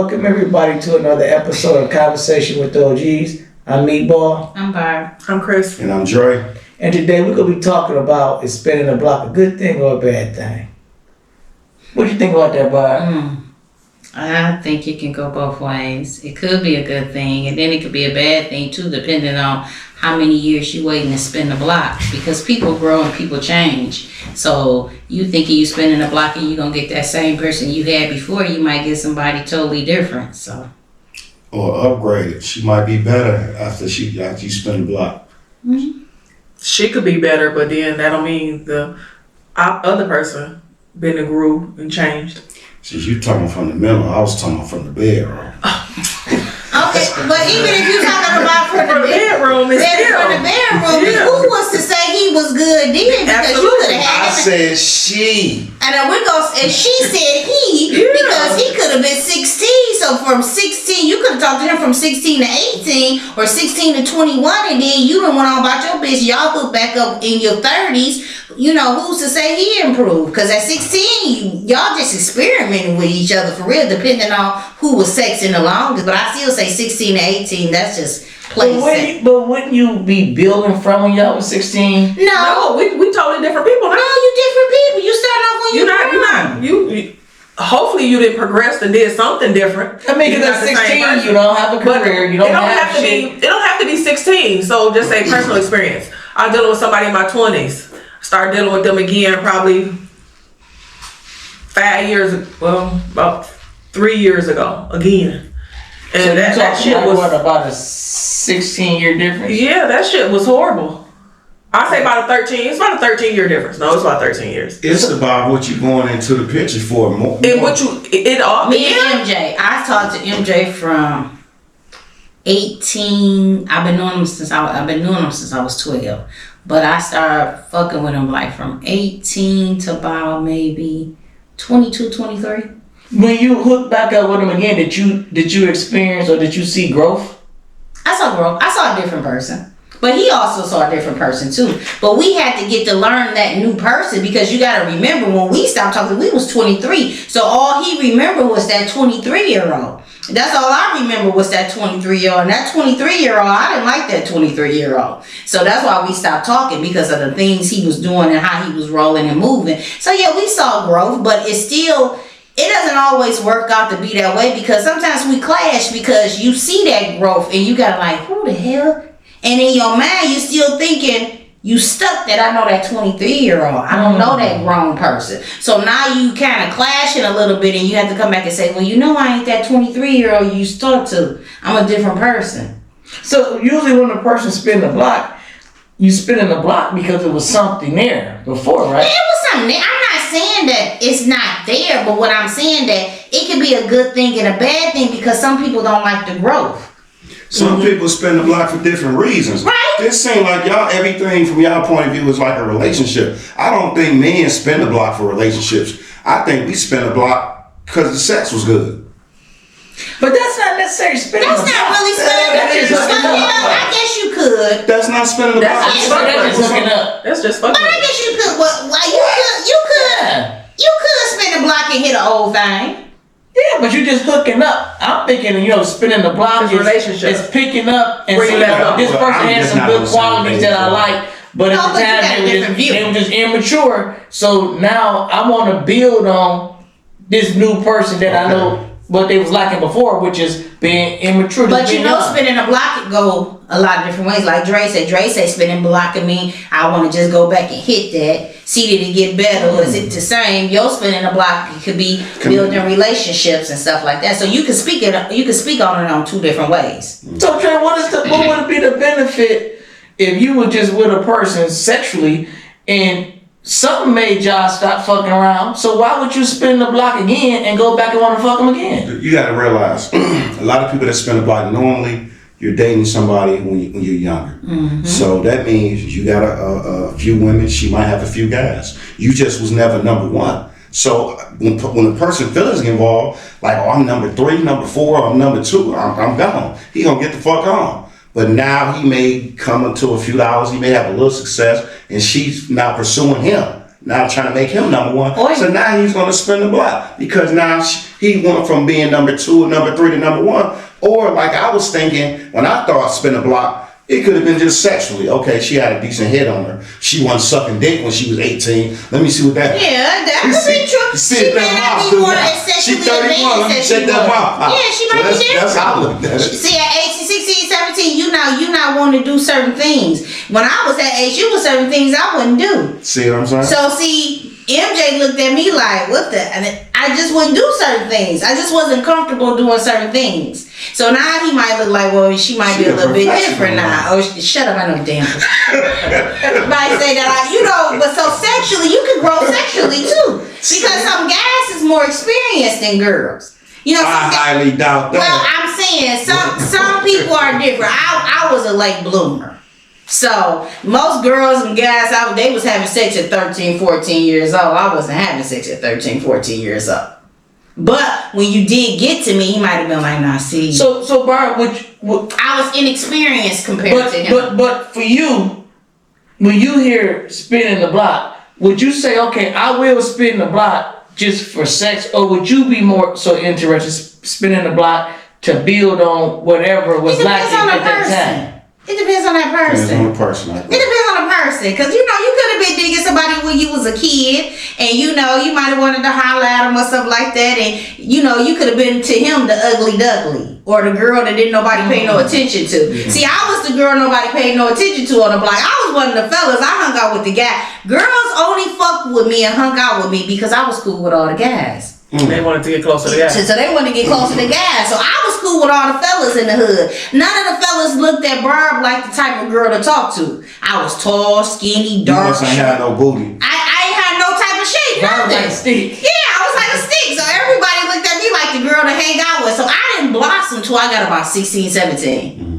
welcome everybody to another episode of Conversation with the OGs. I'm Meatball. I'm Barb. I'm Chris. And I'm Dre. And today we're going to be talking about is spinning the block a good thing or a bad thing? What do you think about that, Barb? I think it can go both ways. It could be a good thing, and then it could be a bad thing too, depending on how many years you waiting to spin the block. Because people grow and people change. So you thinking you spinning the block and you're gonna get that same person you had before, you might get somebody totally different. So. Or upgraded. She might be better after you spin the block. Mm-hmm. She could be better, but then that don't mean the other person been and grew and changed. Since you talking from the middle, I was talking from the bedroom. Okay, but even if you're talking about from the bedroom, who was to say he was good then? Because Absolutely. you could have had I said she. and she said he because he could have been 16. So from 16, you could have talked to him from 16 to 18 or 16 to 21, and then you done went on about your bitch. Y'all hooked back up in your 30s. You know, who's to say he improved? Because at 16, y'all just experimenting with each other for real, depending on who was sexing the longest. But I still say 16 to 18, that's just play sex. But wouldn't you be building from when y'all was 16? No, we totally different people now. No, you different people. You start off when You hopefully you didn't progress and did something different. I mean, because at 16, you don't have a career, you don't have shit. It don't have to be 16. So just say personal experience. I was dealing with somebody in my 20s. Started dealing with them again probably 5 years, about 3 years ago again. And So that shit was about a 16-year difference? Yeah, that shit was horrible. I say about a 13. It's about a 13-year difference. No, it's about 13 years. It's about what you going into the picture for more. And what you Me and MJ. I talked to MJ from 18. I've been knowing him since I was 12. But I started fucking with him like from 18 to about maybe 22, 23. When you hook back up with him again, did you experience or did you see growth? I saw growth. I saw a different person. But he also saw a different person too. But we had to get to learn that new person because you got to remember when we stopped talking, we was 23. So all he remembered was that 23-year-old. That's all I remember was that 23-year-old. And that 23-year-old, I didn't like that 23-year-old. So that's why we stopped talking because of the things he was doing and how he was rolling and moving. So yeah, we saw growth, but it doesn't always work out to be that way because sometimes we clash because you see that growth and you got like, who the hell? And in your mind, you still thinking, you stuck that I know that 23-year-old. I don't know that grown person. So now you kind of clashing a little bit and you have to come back and say, well, you know I ain't that 23-year-old you used to talk to. I'm a different person. So usually when a person spin the block, you spinning the block because it was something there before, right? It was something there. I'm not saying that it's not there, but what I'm saying that it could be a good thing and a bad thing because some people don't like the growth. Some people spin the block for different reasons. Right. This seems like y'all, everything from y'all point of view is like a relationship. I don't think men spin the block for relationships. I think we spin the block because the sex was good. But that's not necessarily spinning That's the not block. really spinning the block. I guess you could. That's not spinning the block. That's just hooking up. That's just But fucking. I guess you could. You could spin the block and hit an old thing. Yeah, but you just hooking up. I'm thinking, spinning the block It's relationship. is picking up and Bring saying, that up. this Well, person I'm has just some not good on the same qualities page, that I bro. like. But No, at the but you time, got a different view. they were just immature. So now I want to build on this new person that I know what they was lacking before, which is being immature. But being you know, young. spinning a block could go a lot of different ways. Like Dre said spinning block can mean I want to just go back and hit that. See did it get better or is it the same? Your spinning a block could be building relationships and stuff like that. So you can speak on it on two different ways. So Trey, what would be the benefit if you were just with a person sexually and something made y'all stop fucking around? So why would you spin the block again and go back and want to fuck them again? You got to realize, a lot of people that spin the block, normally you're dating somebody when you're younger. Mm-hmm. So that means you got a few women, she might have a few guys. You just was never number one. So when a person feelings involved, like, oh, I'm number 3, number 4, I'm number 2, I'm gone. He gonna get the fuck on. But now he may come into a few dollars, he may have a little success, and she's now pursuing him. Now trying to make him number one. Boy. So now he's going to spin the block because now he went from being number 2 or number 3 to number 1. Or like I was thinking when I thought spin the block, it could have been just sexually. Okay, she had a decent head on her. She wasn't sucking dick when she was 18. Let me see what that. Yeah, that could be true. See She if may that not mouth be do more that. as She sexually 31. Let me advanced check as that you mouth out. Yeah, she might be different. That's how I looked at it. See, at 18, 16, 17, you not wanting to do certain things. When I was that age, you was certain things I wouldn't do. See what I'm saying? So see, MJ looked at me like, what the? And I just wouldn't do certain things. I just wasn't comfortable doing certain things. So now he might look like, well, she might be a little bit different now. Oh, shut up, I know damn. Might say that, but so sexually, you can grow sexually too. Because some guys is more experienced than girls. I highly doubt that. Well, I'm saying some people are different. I was a late bloomer. So most girls and guys, they was having sex at 13, 14 years old. I wasn't having sex at 13, 14 years old. But when you did get to me, he might have been like, nah, see. So Barb, I was inexperienced compared to him. But for you, when you hear spinning the block, would you say, okay, I will spin the block just for sex, or would you be more so interested spinning the block to build on whatever was lacking at that time? It depends on that person. Depends on the person. It depends on the person. Because, you could have been digging somebody when you was a kid. And, you might have wanted to holler at him or something like that. And, you could have been to him the ugly duckling. Or the girl that didn't nobody pay no attention to. Yeah. See, I was the girl nobody paid no attention to on the block. I was one of the fellas. I hung out with the guy. Girls only fucked with me and hung out with me because I was cool with all the guys. They wanted to get closer to guys. So they wanted to get closer to guys. So I was cool with all the fellas in the hood. None of the fellas looked at Barb like the type of girl to talk to. I was tall, skinny, dark. You must ain't had no booty. I ain't had no type of shape. Barb like a stick. Yeah, I was like a stick. So everybody looked at me like the girl to hang out with. So I didn't blossom till I got about 16, 17.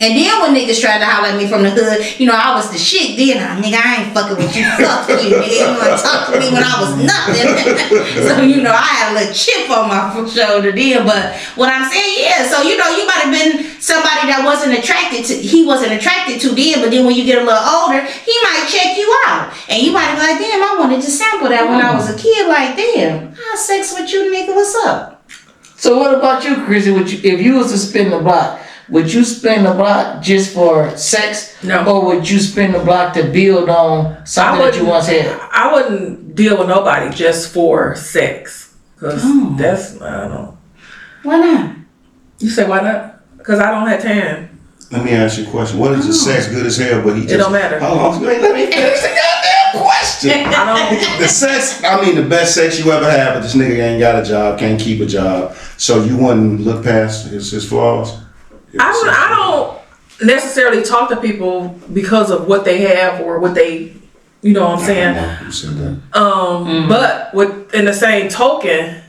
And then when niggas tried to holler at me from the hood, I was the shit then. Nigga, I ain't fucking with you. Fuck you, nigga. You want to talk to me when I was nothing. So, I had a little chip on my shoulder then. But what I'm saying, yeah. So, you might have been somebody that he wasn't attracted to then. But then when you get a little older, he might check you out. And you might be like, damn, I wanted to sample that when I was a kid. Like, damn, I had sex with you, nigga. What's up? So what about you, Chrissy? If you was to spin the block, would you spin the block just for sex? No. Or would you spin the block to build on something that you once had? I wouldn't deal with nobody just for sex. Because that's, I don't know. Why not? You say why not? Because I don't have time. Let me ask you a question. What is the sex good as hell, but he just... It don't matter. Hold on, let me finish the goddamn question. I don't... The sex, the best sex you ever had, but this nigga ain't got a job, can't keep a job. So you wouldn't look past his flaws? I don't necessarily talk to people because of what they have or what they, you know what I'm saying? You said that. But in the same token,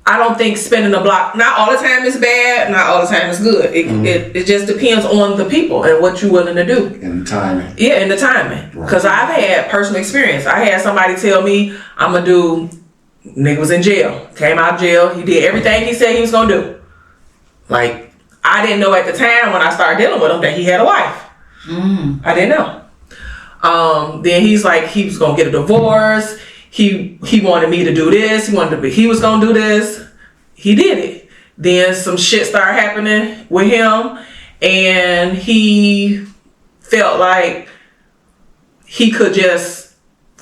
I don't think spinning the block, not all the time is bad, not all the time is good. It just depends on the people and what you're willing to do. And the timing. Yeah, and the timing. Because I've had personal experience. I had somebody tell me, I'm going to do, nigga was in jail, came out of jail, he did everything he said he was going to do. Like, I didn't know at the time when I started dealing with him that he had a wife. I didn't know. Then he's like, he was gonna get a divorce. He wanted me to do this. He was gonna do this. He did it. Then some shit started happening with him, and he felt like he could just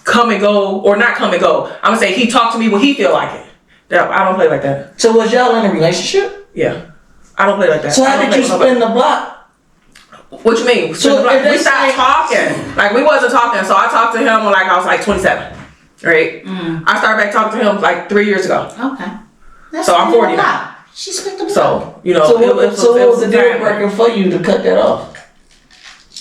come and go, or not come and go. I'm gonna say he talked to me when he feel like it. I don't play like that. So was y'all in a relationship? Yeah. I don't play like that. So how did you spin the block? What you mean? So we stopped talking. Like, we wasn't talking. So I talked to him when I was like 27. Right? I started back talking to him like 3 years ago. Okay. So I'm 40 now. She split the block. So, So what was the deal breaker for you to cut that off?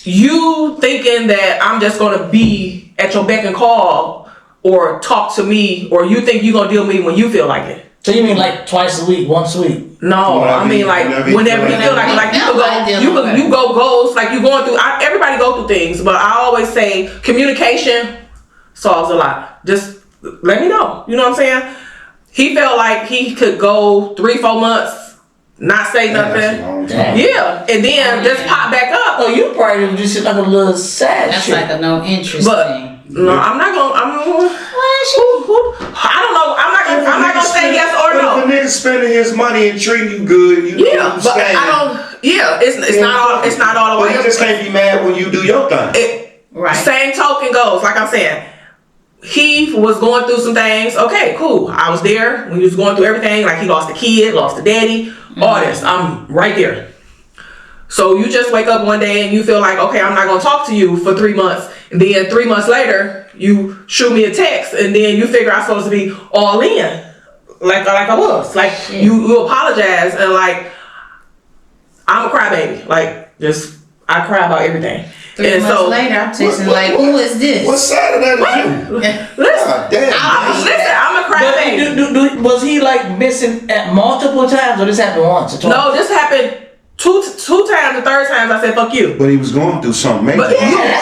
You thinking that I'm just going to be at your beck and call or talk to me, or you think you're going to deal with me when you feel like it? So you mean like twice a week, once a week? No, I mean like whenever you feel like you go goals, like you going through. Everybody go through things, but I always say communication solves a lot. Just let me know. You know what I'm saying? He felt like he could go 3-4 months, not say nothing. Yeah, and then just pop back up. Oh, you probably just like a little sad That's shit. like a no interest thing. No, I'm not gonna. I don't know. I'm not gonna say yes or but no. If a nigga spending his money and treating you good, you Yeah, know, but I don't. Yeah, it's not all the way. But you just can't be mad when you do your thing. Right. Same token goes. Like I'm saying, he was going through some things. Okay, cool. I was there when he was going through everything. Like he lost a kid, lost a daddy, all this. I'm right there. So you just wake up one day and you feel like, okay, I'm not gonna talk to you for 3 months, and then 3 months later you shoot me a text, and then you figure I'm supposed to be all in, like I was. Like you apologize, and like I'm a crybaby. Like just I cry about everything. 3 months later, I'm texting like, who is this? What side of that is you? Listen, damn. I'm a crybaby. Was he like missing at multiple times, or this happened once or twice? No, this happened two times. The third time I said fuck you. But he was going through something major. But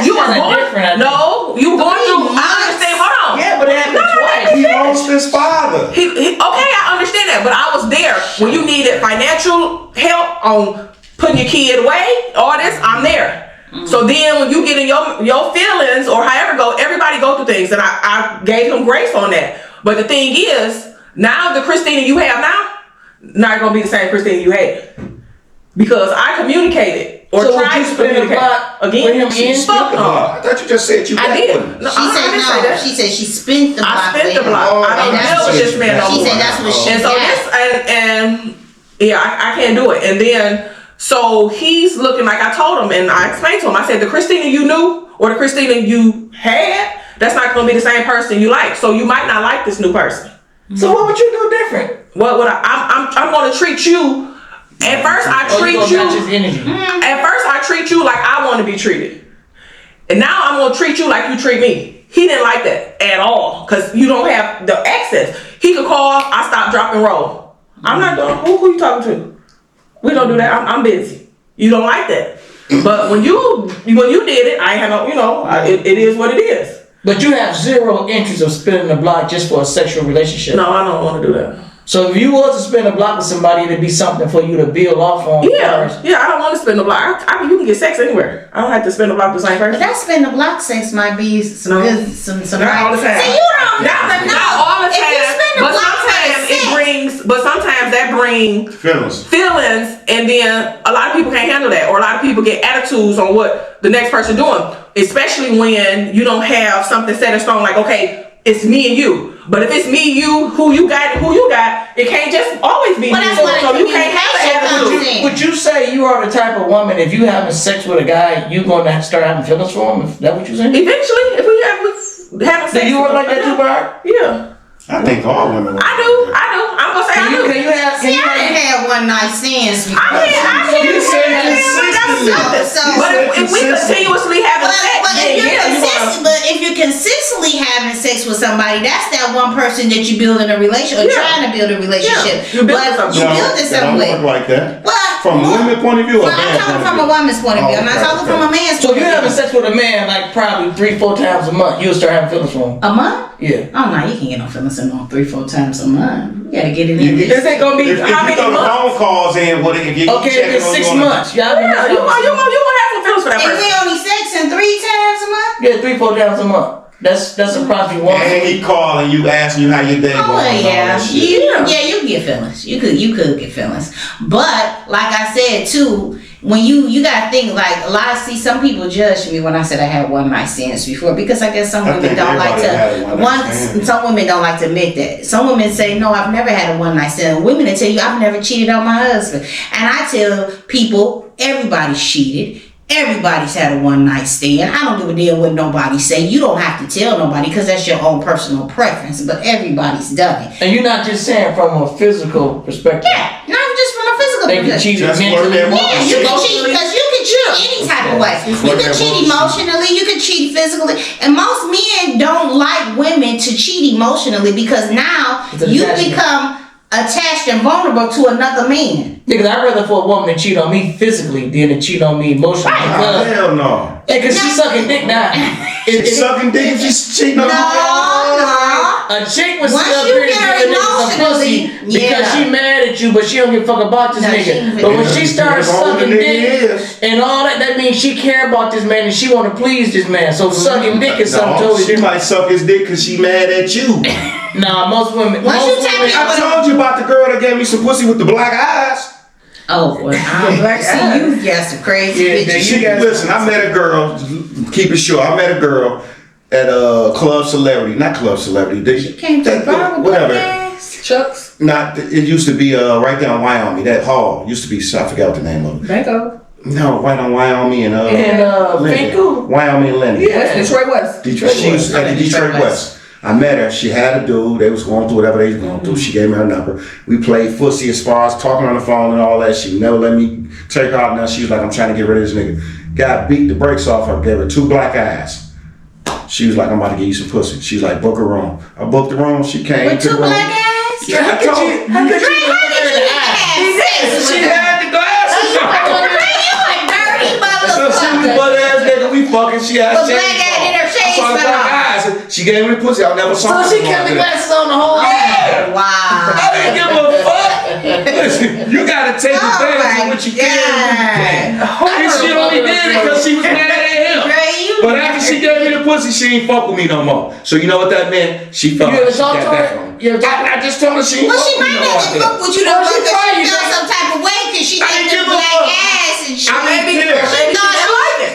you was going different. No, you going through. I understand. Hold on. Yeah, but it happened twice. He lost his father. Okay, I understand that, but I was there when you needed financial help on putting your kid away. All this, I'm there. So then when you get in your feelings or however go, everybody go through things, and I gave him grace on that. But the thing is, now the Christina you have now, not gonna be the same Christina you had, because I communicated or So tried to communicate again. with him in? Fuck no. I thought you just said you I got did. one. No, She I said didn't say no. that. She said she spent the block. I spent the with him. block. I don't And deal with this man no She more. said that's what she And so got. this and yeah, I can't do it. And then so he's looking like I told him, and I explained to him. I said the Christina you knew or the Christina you had, that's not going to be the same person you like. So you might not like this new person. So what would you do different? What would I'm going to treat you. At first I treat you. Match his energy. At first I treat you like I want to be treated, and now I'm going to treat you like you treat me. He didn't like that at all because you don't have the access. He could call. I stop, drop, and roll. I'm not doing. Who you talking to? We don't do that. I'm busy. You don't like that. But when you did it, I ain't had no. It is what it is. But you have zero interest of spinning the block just for a sexual relationship. No, I don't want to do that. So if you was to spin a block with somebody, it'd be something for you to build off on. Yeah, first. I don't want to spin the block. You can get sex anywhere. I don't have to spin the block with the same But person. that spin the block sex might be some No. good, some. Not all the time. See, you don't never know. Not all the If you time. spin the But block for sometimes the sex, sometimes that brings feelings, and then a lot of people can't handle that, or a lot of people get attitudes on what the next person doing, especially when you don't have something set in stone. Like, okay, it's me and you. But if it's me, you, who you got, it can't just always be Well, you. that's what So you can't have communication an comes attitude. in. Would you say you are the type of woman, if you having sex with a guy, you gonna have to start having feelings for him? Is that what you're saying? Eventually, if we have sex. Do you work like that too, Barb? Yeah. I think all women. I do. I'm gonna say I do. Can you have? See, I didn't have one night stands before. You said consistently. But if we continuously having sex, But if you're consistently having sex with somebody, that's that one person that you build in a relationship, or trying to build a relationship. You build something. You build it That don't somewhere. work like that. Well, From a woman's point of view or well, I'm man's talking point from of a view? woman's point of view. I'm not talking from a man's So point you're of having view. sex with a man like probably 3-4 times a month. You'll start having feelings for him. A month? Yeah. Oh no, you can't get no feelings in on 3-4 times a month. You gotta get it in. is it gonna be If how you many throw the months? phone calls in, what if you Okay, if it's 6 months. Y'all been Yeah, you gonna have some feelings for that And person. we only sexing 3 times a month? Yeah, 3-4 times a month. That's approximately one. And he calling you, asking you how your day going. Oh and all yeah, that shit. you get feelings. You could get feelings, but like I said too, when you gotta think like some people judged me when I said I had one night stands before, because I guess some I women think don't like everybody had a one-night stand. some women don't like to admit that. Some women say no, I've never had a one night stand. Women will tell you I've never cheated on my husband, and I tell people everybody's cheated. Everybody's had a one night stand. I don't give a damn what nobody say. You don't have to tell nobody because that's your own personal preference. But everybody's done it. And you're not just saying from a physical perspective. Yeah, not just from a physical They can perspective. cheat Just mentally. work their Yeah, you can cheat because you can cheat any type of way. You work can their cheat bullshit. emotionally. You can cheat physically. And most men don't like women to cheat emotionally because now It's an you attachment. become attached and vulnerable to another man. Because I'd rather for a woman to cheat on me physically than to cheat on me emotionally. Right. Oh, Because, hell no. because she's sucking dick now. She's sucking dick if she's cheating on you. No. A chick was Once still you here to get her give a nigga some pussy emotionally, because yeah. she mad at you, but she don't give a fuck about this No, she nigga. ain't But when really- she starts That's all the sucking nigga dick is. and all that, that means she care about this man and she want to please this man. So sucking dick is something No, totally she different. might suck his dick because she mad at you. Nah, most women. Once most you tap women. in I told you about the girl that gave me some pussy with the black eyes. Oh, well, Black see, eyes. you got some crazy Yeah, bitches. you got- Listen, I met a girl. Keep it short. I met a girl at Club Celebrity, not Club Celebrity. She came to the bar with whatever. black ass. Chucks. Not. It used to be right down Wyoming. That hall used to be. I forgot what the name of it. Banco. No, right on Wyoming and And Linden. Finkel? Wyoming and Linden. Yeah. West, Detroit West. Detroit. She was at the Detroit West. I met her. She had a dude. They was going through whatever they was going through. She gave me her number. We played footsie as far as talking on the phone and all that. She never let me take her out. Now she was like, I'm trying to get rid of this nigga. Guy beat the brakes off her. Gave her 2 black eyes. She was like, I'm about to give you some pussy. She's like, book a room. I booked the room. She came With to 2 the room. black ass? Yeah, How I could told you? her. How could you Dre, look how did her in you the even eye? have sex She with her? had the glasses You on. a dirty So she was motherfucker. butt ass nigga. We fucking. She had But shades black eye on. did her I shades saw the fell black off. eyes. She gave me the pussy. I never saw So her she kept the before. glasses on the whole time. Yeah. Wow. I didn't give a fuck. Listen, you gotta take Oh advantage my of what you God. can. And she only did it because she was mad at him. Dre, you. But after she gave me the pussy, she ain't fuck with me no more. So you know what that meant? She felt You ever like she talked got to her? back on me. You ever talked- I just told her she ain't Well, fuck she with me might no not more. have fucked with you Well, though, she because probably she felt did. some type of way because she I got didn't the give a black fuck. ass and shit. I maybe She did. Maybe she thought didn't like it.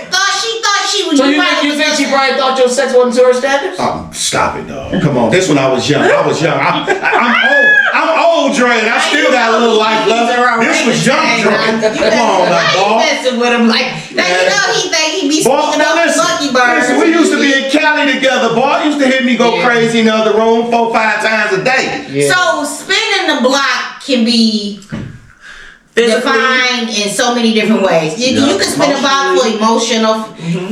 she was. So you think she probably thought your sex wasn't to her standards? Stop it, dog. Come on. This when I was young. I'm old. I'm old, Dre, and I still got a little life left. This was young, Dre. Come on, now, You boy. messing with him like now you know he think he be Boy, speaking up lucky birds. listen, we used to be in Cali together, boy. Used to hear me go crazy in the other room 4-5 times a day. Yeah. So spinning the block can be Physically. defined in so many different ways. You Yeah. can spin a block for emotional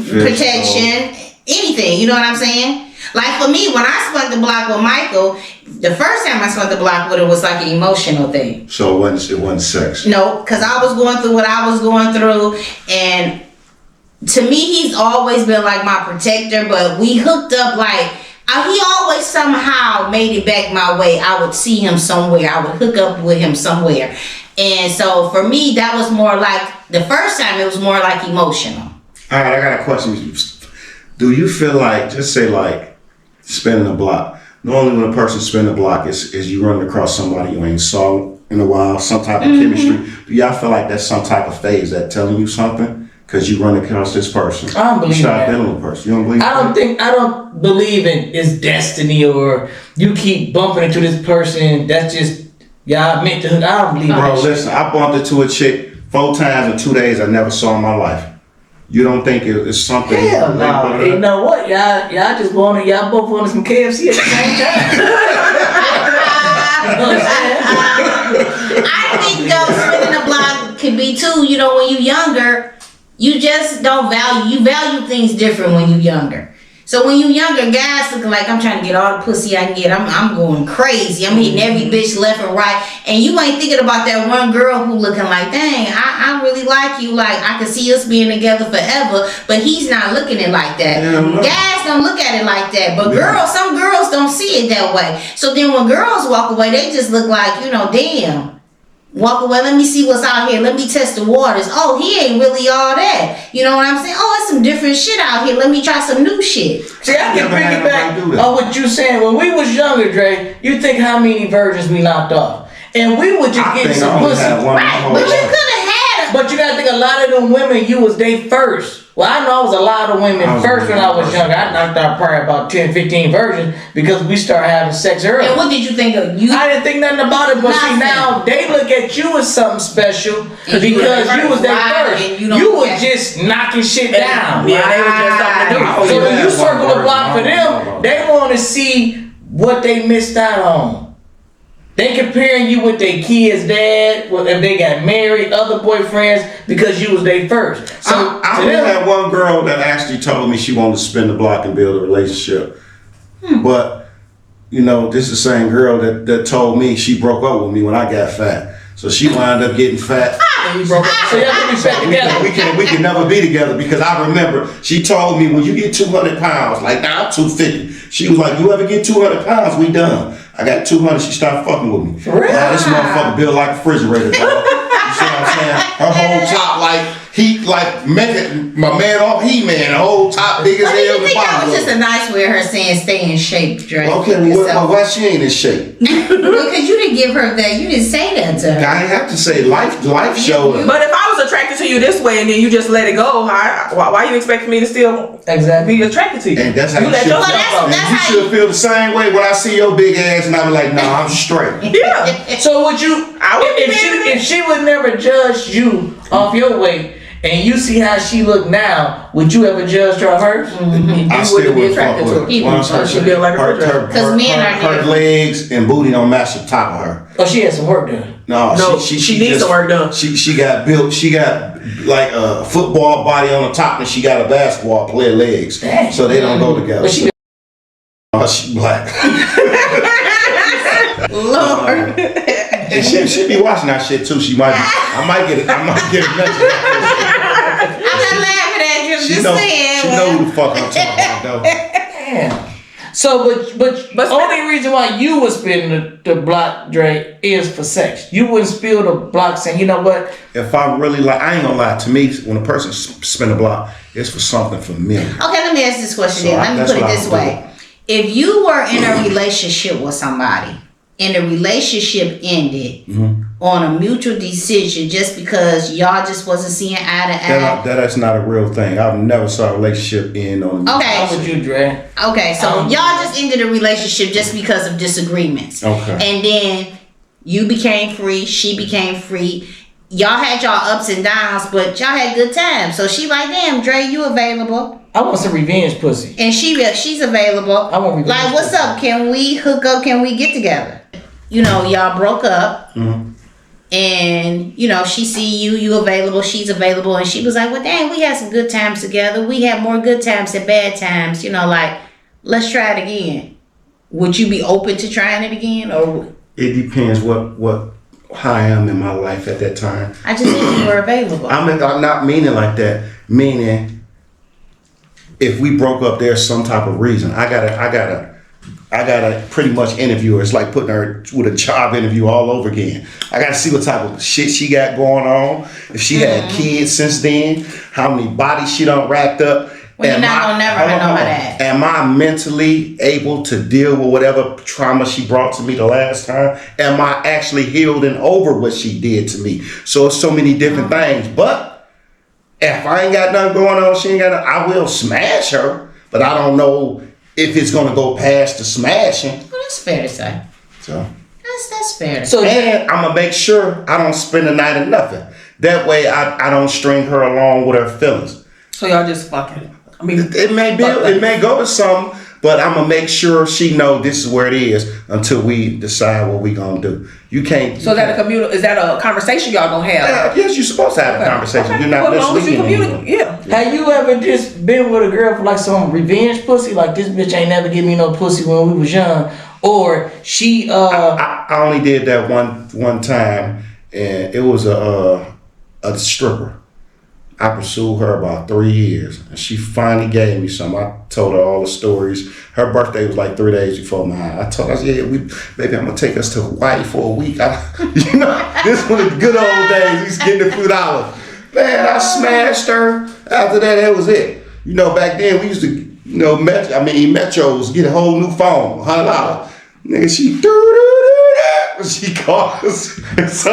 protection, anything. You know what I'm saying? Like for me, when I spun the block with Michael, the first time I spun the block with him was like an emotional thing. So it wasn't sex. No, because I was going through what I was going through, and to me, he's always been like my protector. But we hooked up like he always somehow made it back my way. I would see him somewhere. I would hook up with him somewhere, and so for me, that was more like the first time. It was more like emotional. All right, I got a question. Do you feel like, just say like, spinning a block? Normally when a person spin a block is you running across somebody you ain't saw in a while, some type of chemistry. Do y'all feel like that's some type of phase that telling you something? Because you run across this person. I don't believe you start that. dealing with a person. You don't believe I don't believe in it's destiny or you keep bumping into this person. That's just y'all meant to hook. I don't believe in Bro, that shit. listen, I bumped into a chick 4 times in 2 days I never saw in my life. You don't think it's something? Hell no. You know what? Y'all just y'all both wanted some KFC at the same time. You know what I'm saying? I think though spinning the block could be too. You know, when you younger, you just don't value things different when you younger. So when you younger, guys looking like I'm trying to get all the pussy I can get. I'm going crazy. I'm hitting every bitch left and right. And you ain't thinking about that one girl who looking like, dang, I really like you. Like I could see us being together forever. But he's not looking at it like that. Guys don't look at it like that. But some girls don't see it that way. So then when girls walk away, they just look like, damn. Walk away, let me see what's out here. Let me test the waters. Oh, he ain't really all that. You know what I'm saying? Oh, it's some different shit out here. Let me try some new shit. See, I can bring it back do that. on what you saying. When we was younger, Dre, you think how many virgins we knocked off. And we would just I get think some I only pussy. had one Right, whole but you life. could have had a... But you gotta think a lot of them women, you was they first. Well, I know I was a lot of women I was first when I was first. younger. I knocked out probably about 10, 15 virgins because we started having sex early. And what did you think of you? I didn't think nothing about it, but see Nothing. now they look at you as something special And you because was you was their right, first. and You, you don't was get- just knocking shit down. Yeah, they was just something to do. So when Yeah, you one circle the word. block for them, they want to see what they missed out on. They comparing you with their kids' dad, if they got married, other boyfriends, because you was their first. So I to only them, had one girl that actually told me she wanted to spin the block and build a relationship. But, this is the same girl that told me she broke up with me when I got fat. So she wound up getting fat. And we broke up. So y'all can be back together. We can never be together because I remember she told me when you get 200 pounds, like now I'm 250. She was like, you ever get 200 pounds, we done. I got 200, she started fucking with me. For real? Now this motherfucker built like a refrigerator, dog. You see what I'm saying? Her whole top like heat, like making my man off He-Man, the whole top big as What do hell. you think that was just a nice way of her saying stay in shape, Drake? Okay, well, why she ain't in shape? Because you didn't give her that. You didn't say that to her. I ain't have to say life showed her. But if I was attracted to you this way and then you just let it go, why you expect me to still be attracted to you? And that's how you let should. yourself go. You should feel the same way when I see your big ass and I be like, nah, I'm straight. Yeah. So would you? If she would never judge you off your weight, and you see how she look now, would you ever judge her off hers? Mm-hmm. I still would fuck with her. She built like a refrigerator. Her legs and booty don't match the top of her. Oh, she had some work done. No, she needs some work done. She got built. She got like a football body on the top, and she got a basketball player legs. Dang. So they don't go together. But she black. Lord. And she be watching that shit too. I might get a message. I'm not laughing at you. I'm just saying. She know who the fuck I'm talking about, though. Damn. So, but the only reason why you would spin the block, Dre, is for sex. You wouldn't spill the block saying, you know what? If I really like, I ain't gonna lie. To me, when a person spin a block, it's for something for me. Okay, let me ask this question then. Let me put it this way. If you were in a relationship with somebody and the relationship ended on a mutual decision just because y'all just wasn't seeing eye to eye. That's not a real thing. I've never saw a relationship end on a Okay. How would you, Dre? Okay, so y'all just ended a relationship just because of disagreements. Okay. And then you became free, she became free. Y'all had y'all ups and downs, but y'all had good times. So she like, damn, Dre, you available. I want some revenge pussy. And she's available. I want revenge. Like, what's up? Can we hook up? Can we get together? You know, y'all broke up. And, you know, she see you available, she's available. And she was like, well, dang, we had some good times together. We had more good times than bad times. You know, like, let's try it again. Would you be open to trying it again? Or It depends how I am in my life at that time. I just think you were available. I'm not meaning like that. Meaning, if we broke up, there's some type of reason. I gotta pretty much interview her. It's like putting her with a job interview all over again. I gotta see what type of shit she got going on. If she had kids since then, how many bodies she done racked up. Well, you're not gonna never know how that. Am I mentally able to deal with whatever trauma she brought to me the last time? Am I actually healed and over what she did to me? So it's so many different things. But if I ain't got nothing going on, she ain't got nothing, I will smash her. But I don't know if it's gonna go past the smashing. Well, that's fair to say. So That's fair. So and I'm gonna make sure I don't spend the night or nothing. That way I don't string her along with her feelings. So y'all just fucking. I mean, It may go to something, but I'm gonna make sure she know this is where it is until we decide what we gonna do. You can't. So that is that a conversation y'all gonna have? Yes, you're supposed to have a conversation. Okay. You're not Well, as long as you misleading anyone. communicate. Yeah. have you ever just been with a girl for like some revenge pussy? Like this bitch ain't never give me no pussy when we was young, or she I only did that one time, and it was a stripper. I pursued her about 3 years, and she finally gave me some. I told her all the stories. Her birthday was like 3 days before mine. I told her, baby, I'm gonna take us to Hawaii for a week. This one of the good old days. We was getting a few dollars. Man, I smashed her. After that was it. You know, back then we used to, Metros get a whole new phone, $100. Nigga, she called us. So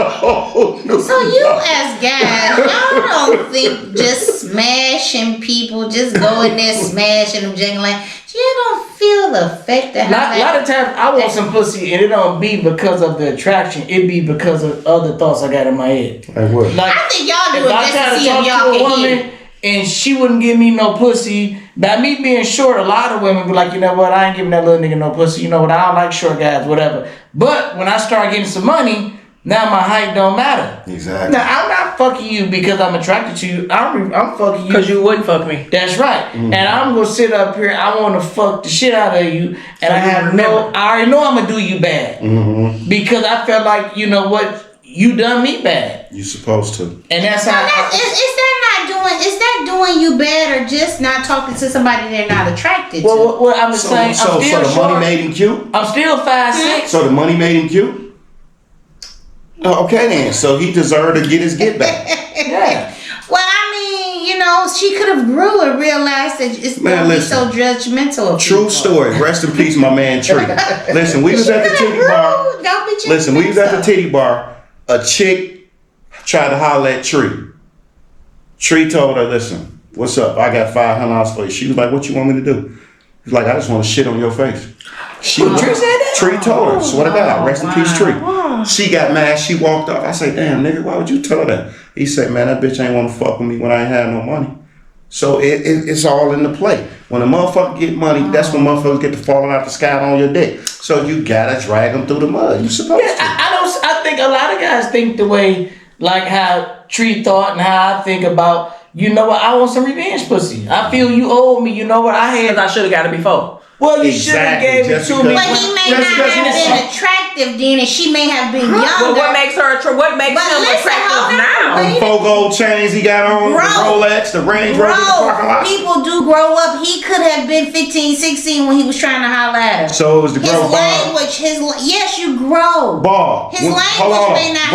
you as guys, y'all don't think just smashing people, just going there smashing them, jingling, you don't feel the effect of how a lot of times I want some pussy and it don't be because of the attraction. It be because of other thoughts I got in my head. Like what? Like, I think y'all do if it I just try to see if y'all to can hear. and she wouldn't give me no pussy. By me being short, a lot of women be like, you know what, I ain't giving that little nigga no pussy. You know what, I don't like short guys, whatever. But when I start getting some money, now my height don't matter. Exactly. Now I'm not fucking you because I'm attracted to you. I'm fucking you Because you wouldn't fuck me. That's right. And I'm gonna sit up here. I want to fuck the shit out of you, and I already know I'm gonna do you bad because I felt like, you know what, you done me bad. You supposed to. And that's So how. is that doing you bad or just not talking to somebody they're not attracted to? Well, I'm just saying. So the money made him cute? I'm still 5'6". So the money made him cute? Oh, okay then. So he deserved to get his get back. Yeah. Well, I mean, you know, she could have grew and realized that it's not be so judgmental. Of True people. story. Rest in peace, my man Tree. Listen, we was at the titty bar. Don't be Listen, we was at the judgmental. titty bar. A chick tried to holler at Tree. Tree told her, listen, what's up? I got $500 for you. She was like, what you want me to do? He's like, I just want to shit on your face. Tree said that? Tree told her. Swear to God, rest in peace, Tree. She got mad. She walked off. I said, damn, nigga, why would you tell her that? He said, man, that bitch ain't want to fuck with me when I ain't had no money. So it's all in the play. When a motherfucker get money, that's when motherfuckers get to falling out the sky on your dick. So you gotta drag them through the mud. You supposed to. I think a lot of guys think the way like how Tree thought and how I think about. You know what? I want some revenge pussy. I feel you owe me. You know what? Because I should have got it before. Well, you should have gave it to me. But he may not have been attractive then, and she may have been younger. Well, what makes him attractive now? Them 4 gold chains he got on, the Rolex, the Range Rover, the parking lot. People do grow up. He could have been 15, 16 when he was trying to holler at her. So it was the grow language, yes, you grow. Ball. His language may not.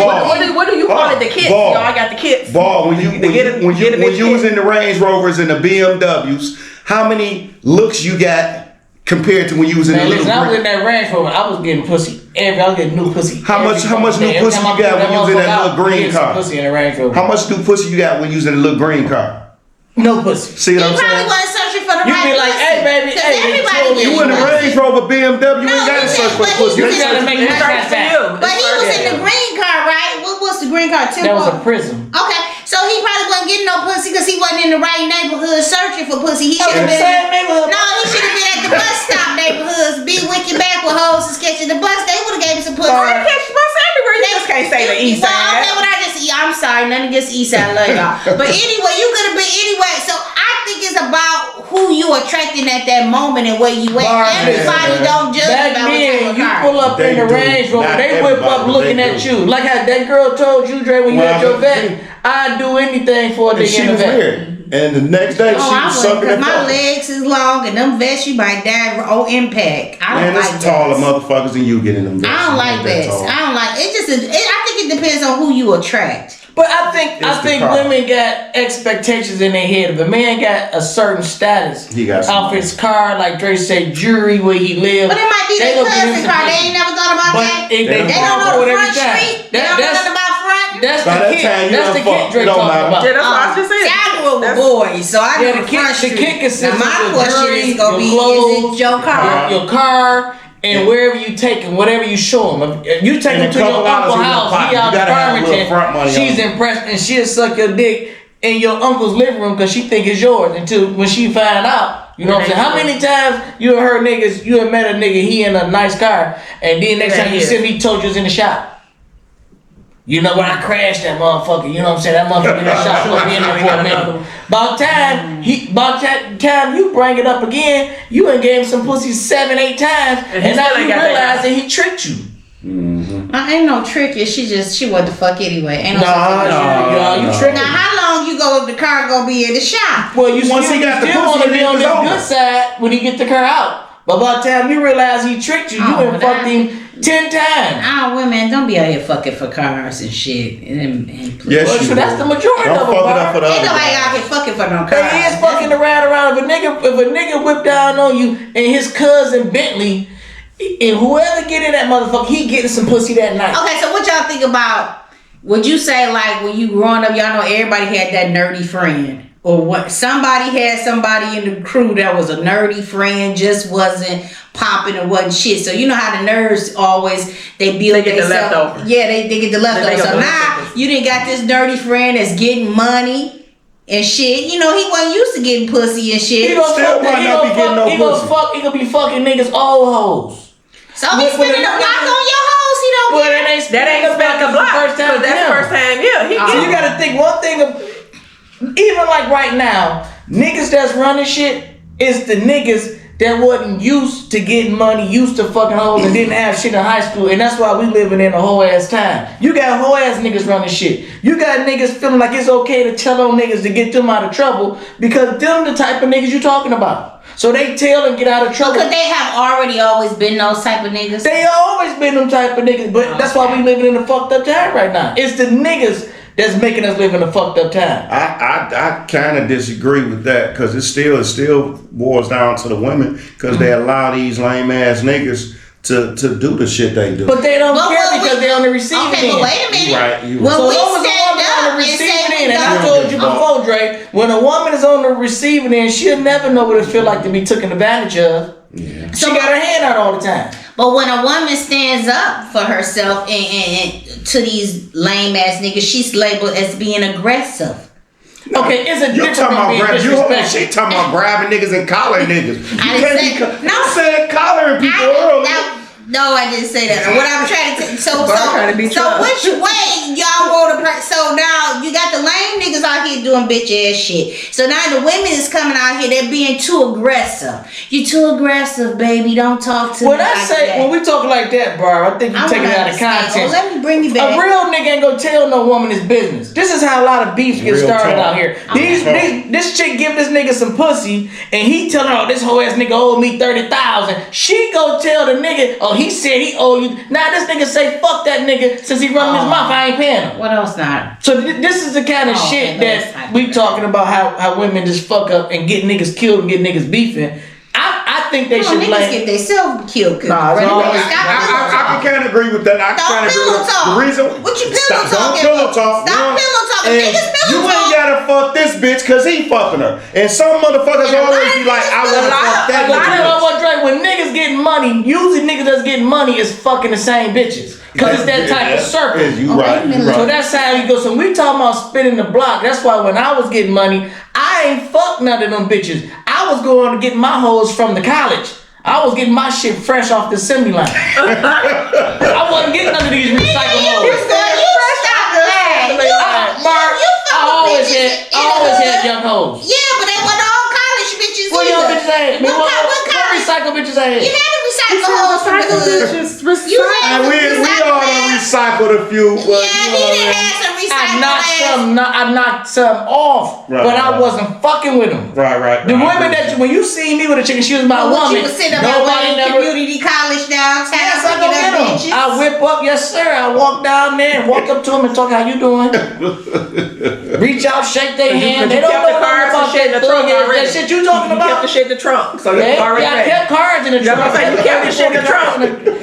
What do you call it? The kids? Y'all got the kids. Ball. When you was in the Range Rovers and the BMWs, how many looks you got? Compared to when you was in the little I was in that Range Rover, I was getting pussy. I was getting new pussy. How much new pussy you got when you was in that little green car? Pussy in the Range Rover. How much new pussy you got when you was in the little green car? No pussy. See what I'm saying? He probably wasn't searching for the You right be like, hey baby, everybody you in the Range Rover BMW, you ain't got to search for the pussy. You gotta make it search for you. But he was in the green car, right? What's the green car? That was a Prism. Okay, so he probably wasn't getting no pussy because he wasn't in the right neighborhood searching for pussy. He should have been. Same neighborhood. No, he should have been at the bus stop neighborhoods, be wicked back with hoes and catching the bus. They would have gave him some pussy. They catch bus everywhere. You just can't say the east side. Well, okay, but I'm sorry, nothing against the east side, I love y'all. But anyway, you could have been anyway. So I think it's about who you attracting at that moment and where you at. Everybody don't judge about what type of you car. pull up in the Range Rover, they whip up looking at you. Like how that girl told you, Dre, when you had your vet, I'd do anything for a nigga in the vet. And the next day, she was sucking it. My legs is long and them vests, you might die. Impact. I don't like there's taller motherfuckers than you get in them vests. I don't like vests. I don't like it. I think it depends on who you attract. But I think women got expectations in their head. If a man got a certain status, he got off his car, like Dre said, jewelry, where he lives. But it might be their cousin's car. They ain't never thought about that. They don't know the front street. They don't know nothing about front. That's the kid. That's the kid Dre talking about. Yeah, that's what I was just saying. I grew up with boys, so I know the front street. The kid consists of my question is gonna be: clothes, is it your car? Your car. And wherever you take him, whatever you show him, if you take him to your uncle's house, he out in Farmington, she's impressed and she'll suck your dick in your uncle's living room because she think it's yours until when she find out. You know what I'm saying? How many times you have heard niggas, you have met a nigga, he in a nice car, and then next time you see him, he told you was in the shop. You know when I crashed that motherfucker, you know what I'm saying? That motherfucker in the shop will be in there for a minute. About time you bring it up again, you done gave him some pussy 7-8 times, and now you realize that he tricked you. Mm-hmm. Ain't no tricking. She what the fuck anyway. Ain't no you tricking. Now how long you go if the car gonna be in the shop? Well, once he got the pussy, want to be on the good side when he get the car out. But by the time you realize he tricked you, you done fucked him 10 times. Women, don't be out here fucking for cars and shit. Yes, that's the majority of them. Ain't nobody out here fucking for no cars. They is fucking around. If a nigga whip down on you and his cousin Bentley, and whoever get in that motherfucker, he getting some pussy that night. Okay, so what y'all think about? Would you say like when you growing up, y'all know everybody had that nerdy friend? Or what? Somebody had somebody in the crew that was a nerdy friend, just wasn't popping or wasn't shit. So you know how the nerds always they get the leftovers. Yeah, they get the leftovers. So now you done got this dirty friend that's getting money and shit. You know he wasn't used to getting pussy and shit. He gonna be fucking niggas old hoes. So he's spending a block on your hoes. He don't. Well, that ain't spending a block. That's the first time. Yeah, so you gotta think one thing. Even like right now, niggas that's running shit is the niggas that wasn't used to getting money, used to fucking hoes, and didn't have shit in high school, and that's why we living in a whole ass time. You got whole ass niggas running shit. You got niggas feeling like it's okay to tell on niggas to get them out of trouble because them the type of niggas you talking about. So they tell and get out of trouble. Because they have always been those type of niggas. They always been them type of niggas, but that's why we living in a fucked up time right now. It's the niggas that's making us live in a fucked up time. I kind of disagree with that because it still boils down to the women because they allow these lame ass niggas to do the shit they do. But they don't care because they're on the receiving end. Okay, but wait a minute. You right. When So we long as a stand woman on up the and receiving say end, we and I don't- told you before, Dre, when a woman is on the receiving end, she'll never know what it feel like to be taken advantage of. Yeah. She got her hand out all the time. But when a woman stands up for herself and to these lame ass niggas, she's labeled as being aggressive. Okay, it's a You difference talking from about being disrespectful. she talking about grabbing niggas and collaring niggas. I You didn't can't say- no. You said collaring people earlier. No, I didn't say that. What I'm trying to so trying to be so tough. which way y'all want to? So now you got the lame niggas out here doing bitch ass shit. So now the women is coming out here. They're being too aggressive. You too aggressive, baby. Don't talk to me. When I like say, that. when we talk like that, bro, I think you I taking it wanna out of understand. context. Oh, let me bring you A back. real nigga ain't gonna tell no woman his business. This is how a lot of beef gets Real started talk. out here. This chick give this nigga some pussy, and he tell her, oh, this whole ass nigga owe me 30,000. She go tell the nigga, oh, he said he owe you. Now this nigga say, fuck that nigga, since he running his mouth, I ain't paying him. What else not? So this is the kind of Oh, shit okay, that's that type we of talking about how women just fuck up and get niggas killed and get niggas beefing. I think they should Niggas blame. get themselves killed. Nah, it's always- I can kind of agree with that. I Stop kind of agree pillow with talk. the reason. What you pillow Stop, don't talking pillow about? talk. Stop one. pillow talking. And Niggas pillow you talk. ain't gotta fuck this bitch because he fucking her. And some motherfuckers And a lot always of be like, I niggas want to pillow fuck talk. that A lot of bitch. know what, Dre? When niggas getting money, usually niggas that's getting money is fucking the same bitches. Cause it's that type of circle. Yeah, you Oh, right. wait a minute. You So right. that's how you go. So we talking about spinning the block. That's why when I was getting money, I ain't fuck none of them bitches. I was going to get my hoes from the college. I was getting my shit fresh off the assembly line. I wasn't getting none of these recycled hoes. I always had young hoes. Yeah, but they weren't all college bitches What young either. bitches I had? What What college? recycled bitches I You had? had to recycle hoes from the hood. You had And to we all recycle done ass. recycled a few. But Yeah, you he know what I done mean? had some I recycled knocked ass. I knocked some off, Right, but I right. wasn't fucking with them. Right. The women that when you see me with a chicken, she was my What woman. you was sitting up at Nobody Wayne never. Community College downtown Yes, I go picking get up them. bitches. I whip up, yes sir. I walk down there and walk up to them and talk, how you doing? Reach out, shake their hand. They you don't kept know the nothing cards about and shit in that the trunk thug ass, already. that shit you talking You kept about. the shit in the trunk, so Yeah, you already I ready. kept cards in the That's trunk. what I'm saying. You kept the shit in the trunk.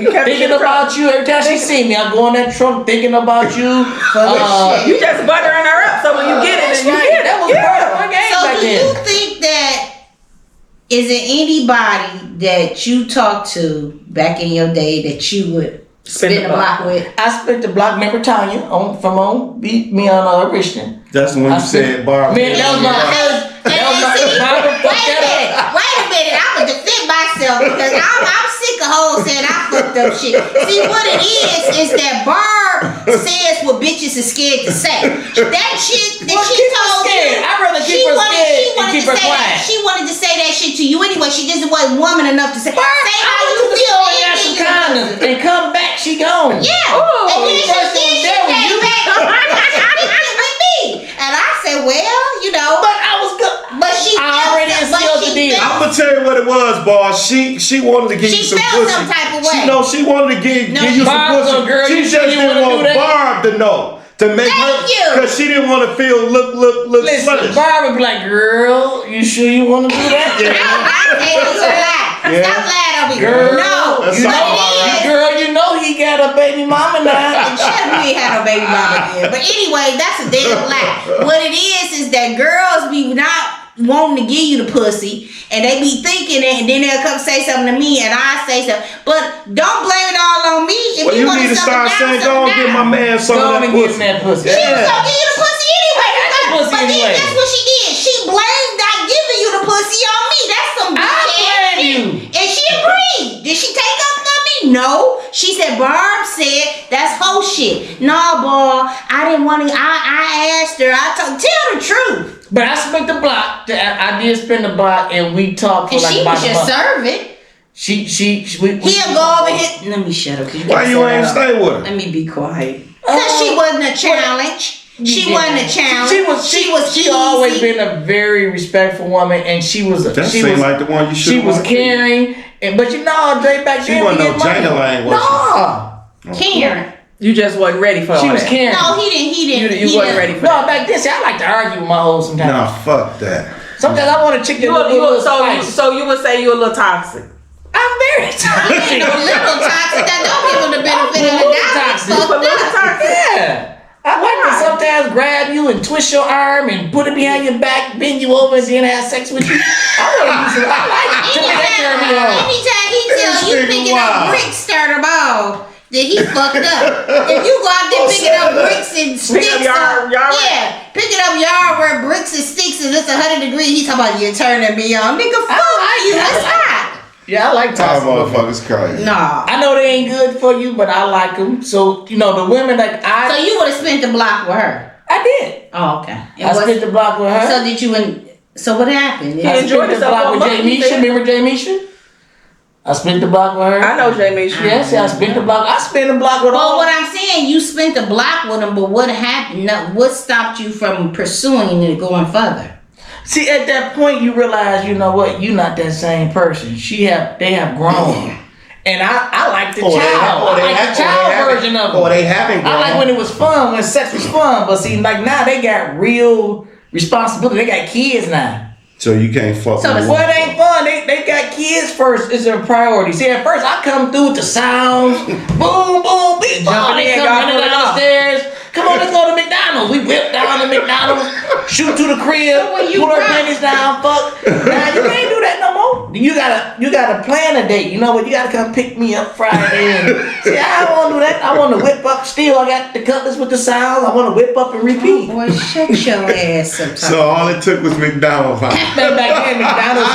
You kept the shit Thinking in the trunk. about you every time she see me. I go in that trunk thinking about you. You just buttering her up, so when you get it, That's then you right. get it. That was part of my game So back do then. you think that is it anybody that you talked to back in your day that you would spin the block with? I spent the block. Remember Tanya beat me on Richmond. That's when I you said bar. Man, that was my first. That was my See, first. wait a minute. I'm gonna defend myself because I'm sick of hoes saying I fucked up shit. See, what it is that Barb says what bitches is scared to say. That shit that Well, she keep her told scared. you. I'd rather keep her scared and keep her quiet. She wanted to say that shit to you anyway. She just wasn't woman enough to say. Say how you feel. Oh, got some condoms and come back. She gone. Yeah. Ooh, And then first it was she there with came you. back with me. And I said, well, you know. But I was good. But she I already instilled the deal. I'm gonna tell you what it was, boss. She wanted to give She you some felt pussy. some type of way. She wanted to give No, you some Barb's pussy. a girl, She you just sure you didn't wanna want do that? Barb to know. To make Thank her, you. because she didn't want to feel look Listen, sluttish. Barb would be like, girl, you sure you want to do that? Hey, it's a lie. Yeah. Stop lying over here. Girl, No. That's you What all know, right. it is. girl, you know he got a baby mama now. Shut up, you ain't had no baby mama then. But anyway, that's a damn lie. What it is that girls be not wanting to give you the pussy, and they be thinking it, and then they'll come say something to me, and I say something. But don't blame it all on me. If Well, you you want need to start saying, go and give my man some Go of on that and give pussy. him that pussy. She was gonna give you the pussy anyway. I got the pussy But anyway. then that's what she did. She blamed not giving you the pussy on me. That's some I bitch ass blame shit. you. And she agreed. Did she take up on me? No. She said, Barb said that's whole shit. No, boy, I didn't want to. I asked her. Tell the truth. But I spent the block. I did spend the block, and we talked for And like she about was a your month. servant. He'll go over here. Let me shut up. Why you ain't stay with her? Let me be quiet. Because she wasn't a challenge. She wasn't a challenge. She always been a very respectful woman, and she was. That seemed like the one you should. She was caring, but you know, Jay back She then wasn't we no get money. Jangling, was she? No, Karen. You just wasn't ready for all she was that. caring. No, he didn't. You wasn't ready for No, back then, see, I like to argue with my hoes sometimes. Nah, fuck that. Sometimes I want a chick that little spice. So you would say you a little toxic. I'm very He toxic. ain't no little toxic. That don't give him the benefit of the doubt. It's fucked up. Yeah. I like to sometimes grab you and twist your arm and put it behind your back, bend you over, and then have sex with you. I want to do some. I like it. To me, that turn me on. Anytime he tell you This nigga picking up wild. bricks, start him off. Then he fucked up. If you go out there picking up bricks and sticks, picking up yard where bricks and sticks and it's 100 degrees, he talking about you turning me on. Nigga, fuck you. It's hot. Yeah, I like Time toxic. motherfuckers crazy. Nah. I know they ain't good for you, but I like them. So, you know, the women like So you would have spent the block with her? I did. Oh, okay. I spent the block with her. So did you? So what happened? He I enjoyed spent the himself block on with money, Jay he Misha. said. Remember Jay Misha? I spent the block with her. I know Jamie. Yes, I spent the block. I spent the block with But all. what I'm saying, you spent the block with him. But what happened? What stopped you from pursuing it going further? See, at that point, you realize, you know what? You're not that same person. They have grown, and I like the child. I like the child version of it. They haven't grown. I like when it was fun, when sex was fun. But see, like now they got real responsibility. They got kids now. So you can't fuck So with Well, it ain't fun. They got kids first. It's a priority. See, at first I come through with the sounds, boom, boom, beep, boom. They come running downstairs. Come on, let's go to McDonald's. We whip down to McDonald's, shoot to the crib, pull our panties down, fuck. Now you can't do that no more. You gotta plan a date. You know what? You gotta come pick me up Friday. And see, I don't want to do that. I want to whip up. Still, I got the cutlass with the sounds. I want to whip up and repeat. Boy, shut your ass up. So all it took was McDonald's. Back then, McDonald's,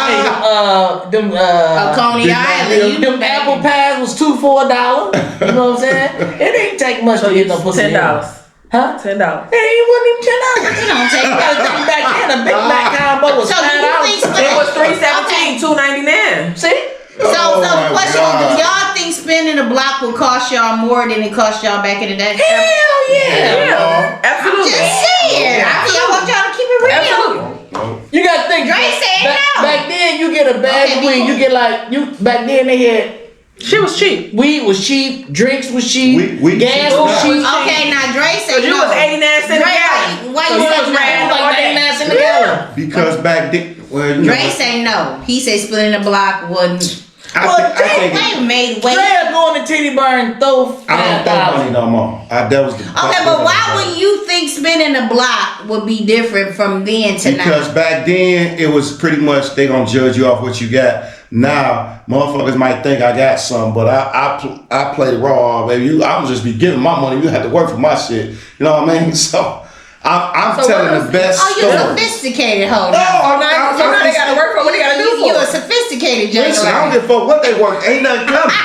Coney Island. them apple pies was $2 for $1. You know what I'm saying? It ain't take much to get no pussy. $10. Huh? $10. It wasn't even $10. You don't take You gotta think back then, a Big Mac combo was So do you think $5. It was $3.17, $2.99. See? So Oh the my question God. is, do y'all think spending a block would cost y'all more than it cost y'all back in the day? Hell yeah. Yeah, absolutely. Just saying. I mean, I want y'all to keep it real. Absolutely. You gotta think. Dre said no. Back then, you get a bag Okay, of weed. You get like back then they had. She was cheap. Weed was cheap. Drinks was cheap. Weed gas cheap. was cheap. Okay, now Dre said You no. was 89 cents a Dre, gallon. why So you you say was no? ran It was like 99 cents a gallon. Because back then, well, you know, Dre say no. He said splitting the block wouldn't. I Made Dre weight. go in the titty bar and throw don't throw money $5,000. no more. That was the Okay, but why would you think spending a block would be different from then to Because now? back then it was pretty much they gonna judge you off what you got. Now motherfuckers might think I got some, but I play the raw, baby. I'm just be giving my money. You have to work for my shit. You know what I mean? So I'm telling the best Oh, you story. sophisticated hoe. No, now. I'm not. So now they gotta work for what they gotta do You for a it. sophisticated Listen, I don't gentleman. give a fuck what they work. Ain't nothing coming.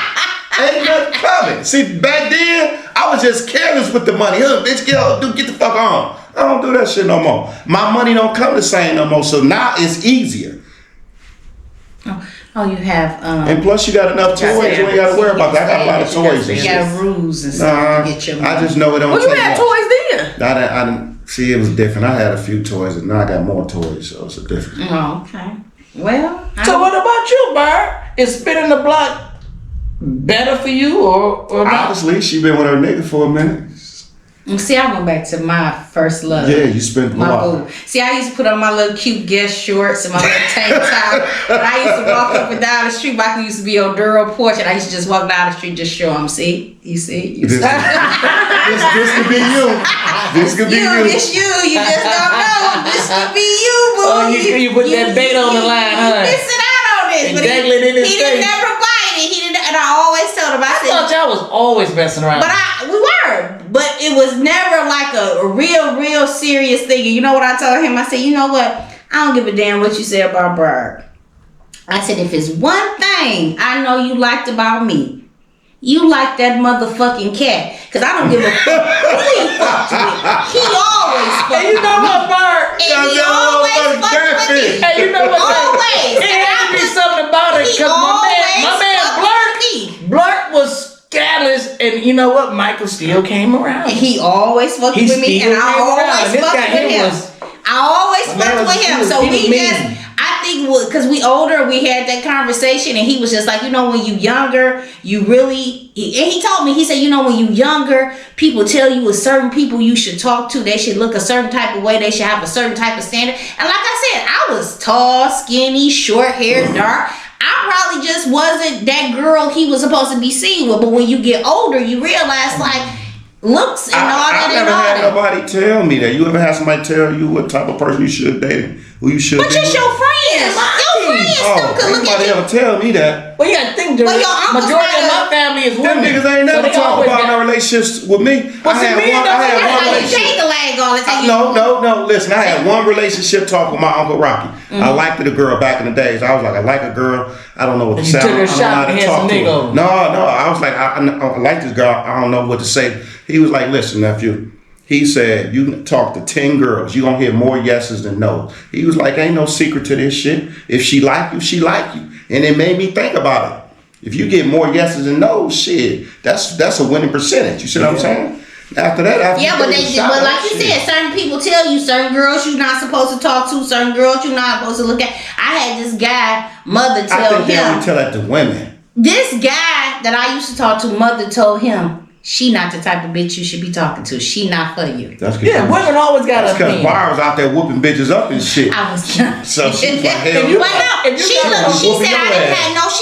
Ain't nothing coming. See, back then, I was just careless with the money. Huh, bitch, get the fuck on. I don't do that shit no more. My money don't come the same no more, so now it's easier. Oh, you have And plus, you got enough toys, you ain't got to worry about that. I got a lot of toys and You shit. got rules and stuff to get your money. I just know it don't Well, you take had much. toys then. I didn't see it was different. I had a few toys, and now I got more toys, so it's a difference. Oh, okay. Well, So what about you, Bird? Is spinning the block better for you or not? Honestly, she been with her nigga for a minute. see, I went back to my first love. Yeah, you spent a My lot. boo. See, I used to put on my little cute guest shorts and my little tank top. But I used to walk up and down the street. Michael used to be on Duro porch, and I used to just walk down the street, just show him. See, you see, you This, see. this could be you. This could be you. It's you. You just don't know. This could be you, boo. Oh, you put that bait on the line, huh? You missing out on this. And But dangle it in his he didn't face. never bite it. He didn't, and I always told him. I I said, thought y'all was always messing around. but we were. But it was never like a real serious thing. And you know what I told him? I said, you know what? I don't give a damn what you say about Bird. I said, if it's one thing I know you liked about me, You like that motherfucking cat. Cause I don't give a fuck who he fucked with. He always fucked And you know what, Bird? And he always fucked with me. Hey, you know what? Always. It had to be something about it. Cause my man Blurt was scandalous, and you know what? Michael still came around. And he always fucked with me, and I always fucked with him. I always fucked with him. So we just, I think, because we older, we had that conversation, and he was just like, you know, when you younger, you really, and he told me, he said, you know, when you younger, people tell you a certain people you should talk to, they should look a certain type of way, they should have a certain type of standard. And like I said, I was tall, skinny, short hair, dark. I probably just wasn't that girl he was supposed to be seen with. But when you get older, you realize like looks and all that. I never had nobody tell me that. You ever had somebody tell you what type of person you should date, who you should? But just your friends. Your friends still could look at you. Nobody ever tell me that. Well, you gotta think the majority of my family is Them women. niggas ain't never talk about no relationships with me. Well, I had one relationship. No. Listen, I had one relationship talk with my Uncle Rocky. I liked the girl back in the days. I was like, I like a girl. I don't know what to say. You took her shot and had some nigga. No. I was like, I like this girl. I don't know what to say. He was like, listen, nephew. He said, you can talk to 10 girls. You're going to hear more yeses than no's. He was like, ain't no secret to this shit. If she like you, she like you. And it made me think about it. If you get more yeses than no's, shit, that's a winning percentage. You see what I'm saying? After that, but like you said, certain people tell you certain girls you're not supposed to talk to, certain girls you're not supposed to look at. I had this guy, mother tell him. I think they only tell that to women. This guy that I used to talk to, mother told him, she not the type of bitch you should be talking to. She not for you. Women always got a opinion. Because Bar was out there whooping bitches up and shit. I was so she was like, hell no. She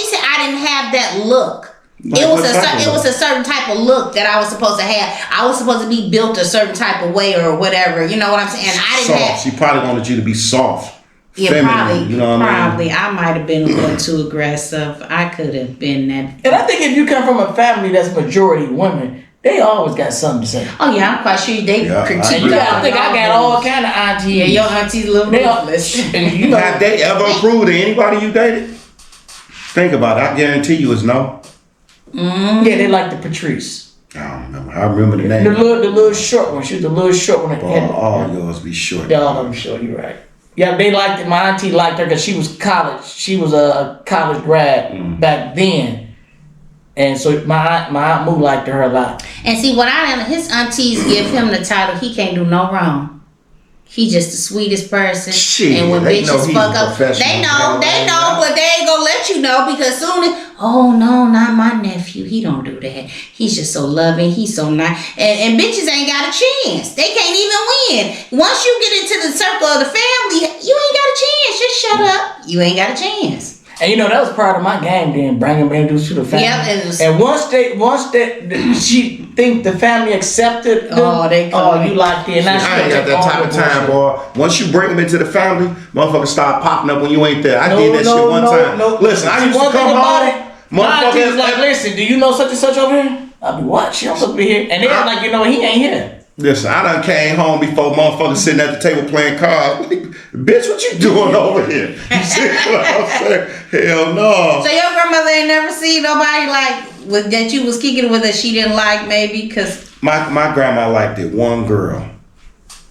said I didn't have that look. Like, it was a certain type of look that I was supposed to have. I was supposed to be built a certain type of way or whatever. You know what I'm saying? And I didn't have. She probably wanted you to be soft. Yeah, feminine, probably. You know what probably. I might have been a little too aggressive. I could have been that. And I think if you come from a family that's majority women, they always got something to say. Oh yeah, I'm quite sure they critique. And you gotta think I got all kind of aunties. Yeah, your aunties a little ruthless. You know, have they ever approved of anybody you dated? Think about it. I guarantee you it's no. Yeah, they like the Patrice. I don't remember. I remember the name. The little short one. She was the little short one. All yours be short. Yeah, all of them short. You're right. Yeah, they liked it. My auntie liked her because she was college. She was a college grad back then, and so my aunt Moo liked her a lot. And see, what his aunties give him the title, he can't do no wrong. He just the sweetest person. Shit, and when bitches fuck up, they know, but they ain't gonna let you know because soon as, oh no, not my nephew. He don't do that. He's just so loving. He's so nice. And bitches ain't got a chance. They can't even win. Once you get into the circle of the family, you ain't got a chance. Just shut up. You ain't got a chance. And you know that was part of my game then, bringing introduced to the family. Yep, and once she think the family accepted them, you like it. And I ain't got that type of time, boy. Once you bring them into the family, motherfuckers start popping up when you ain't there. I did that shit one time. Listen, I used to come home. My auntie was like, listen, do you know such and such over here? I'll be, what? She don't look be here. And they're like, he ain't here. Listen, I done came home before motherfuckers sitting at the table playing cards. Like, bitch, what you doing over here? You see what I'm saying? Hell no. So your grandmother ain't never seen nobody like that you was kicking with that she didn't like maybe? Cause my grandma liked it, one girl.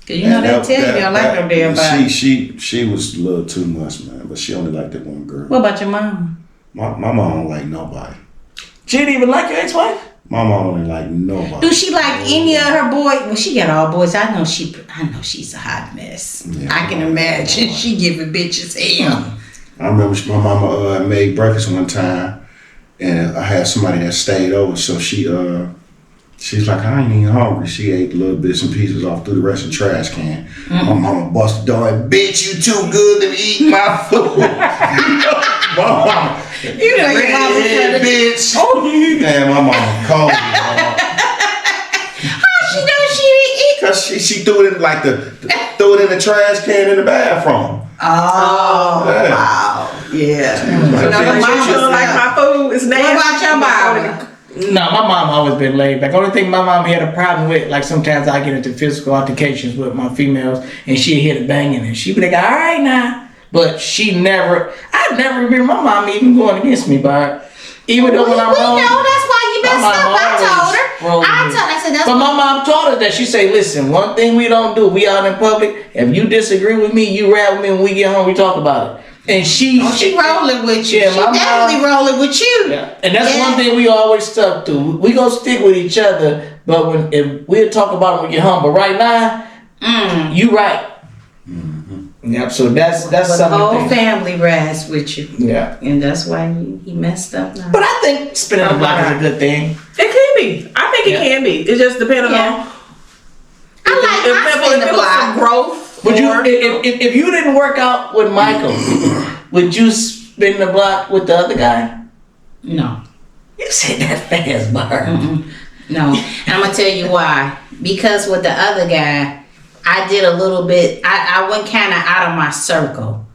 Cause you know they tell you they don't like no damn body. She was a little too much, man, but she only liked that one girl. What about your mom? My mom don't like nobody. She didn't even like your ex-wife? My mom only like nobody. Do she like any of her boys? Well, she got all boys. I know she's a hot mess. Yeah, I can imagine she giving bitches hell. I remember my mama made breakfast one time, and I had somebody that stayed over. So she's like, I ain't even hungry. She ate little bits and pieces off through the rest of the trash can. My mama busted the door and, bitch, you too good to eat my food. My mama. You know your mama said bitch. Man, my mama called me. How she know she didn't eat? Cause she threw it in threw it in the trash can in the bathroom. Oh, yeah. Wow. Yeah. My mama like my food. It's nasty. What about your mama? No, my mom always been laid back. Only thing my mom had a problem with, like sometimes I get into physical altercations with my females, and she'd hear the banging, and she'd be like, all right now. But I never remember my mom even going against me, but even though when I'm wrong. We know, that's why you messed My mom up. I told always her. rolled I with told her. I said, that's But my mom taught us that. She say, listen, one thing we don't do, we out in public, if you disagree with me, you rap with me, when we get home, we talk about it. And she rolling with you. Yeah, She my definitely mom- rolling with you. Yeah. And that's one thing we always stuck to. We gonna stick with each other, but if we'll talk about it when we get home. But right now, you right. Yep. So that's But the something. whole family rides with you. Yeah. And that's why he messed up now. But I think spinning the block is a good thing. It can be. I think it can be. It just depends Yeah. on. I like my spin the If it was some block. growth. Would you, or- if you didn't work out with Michael, would you spin the block with the other guy? No. You said that fast, Barb. No. And I'm going to tell you why. Because with the other guy, I did a little bit, I went kind of out of my circle.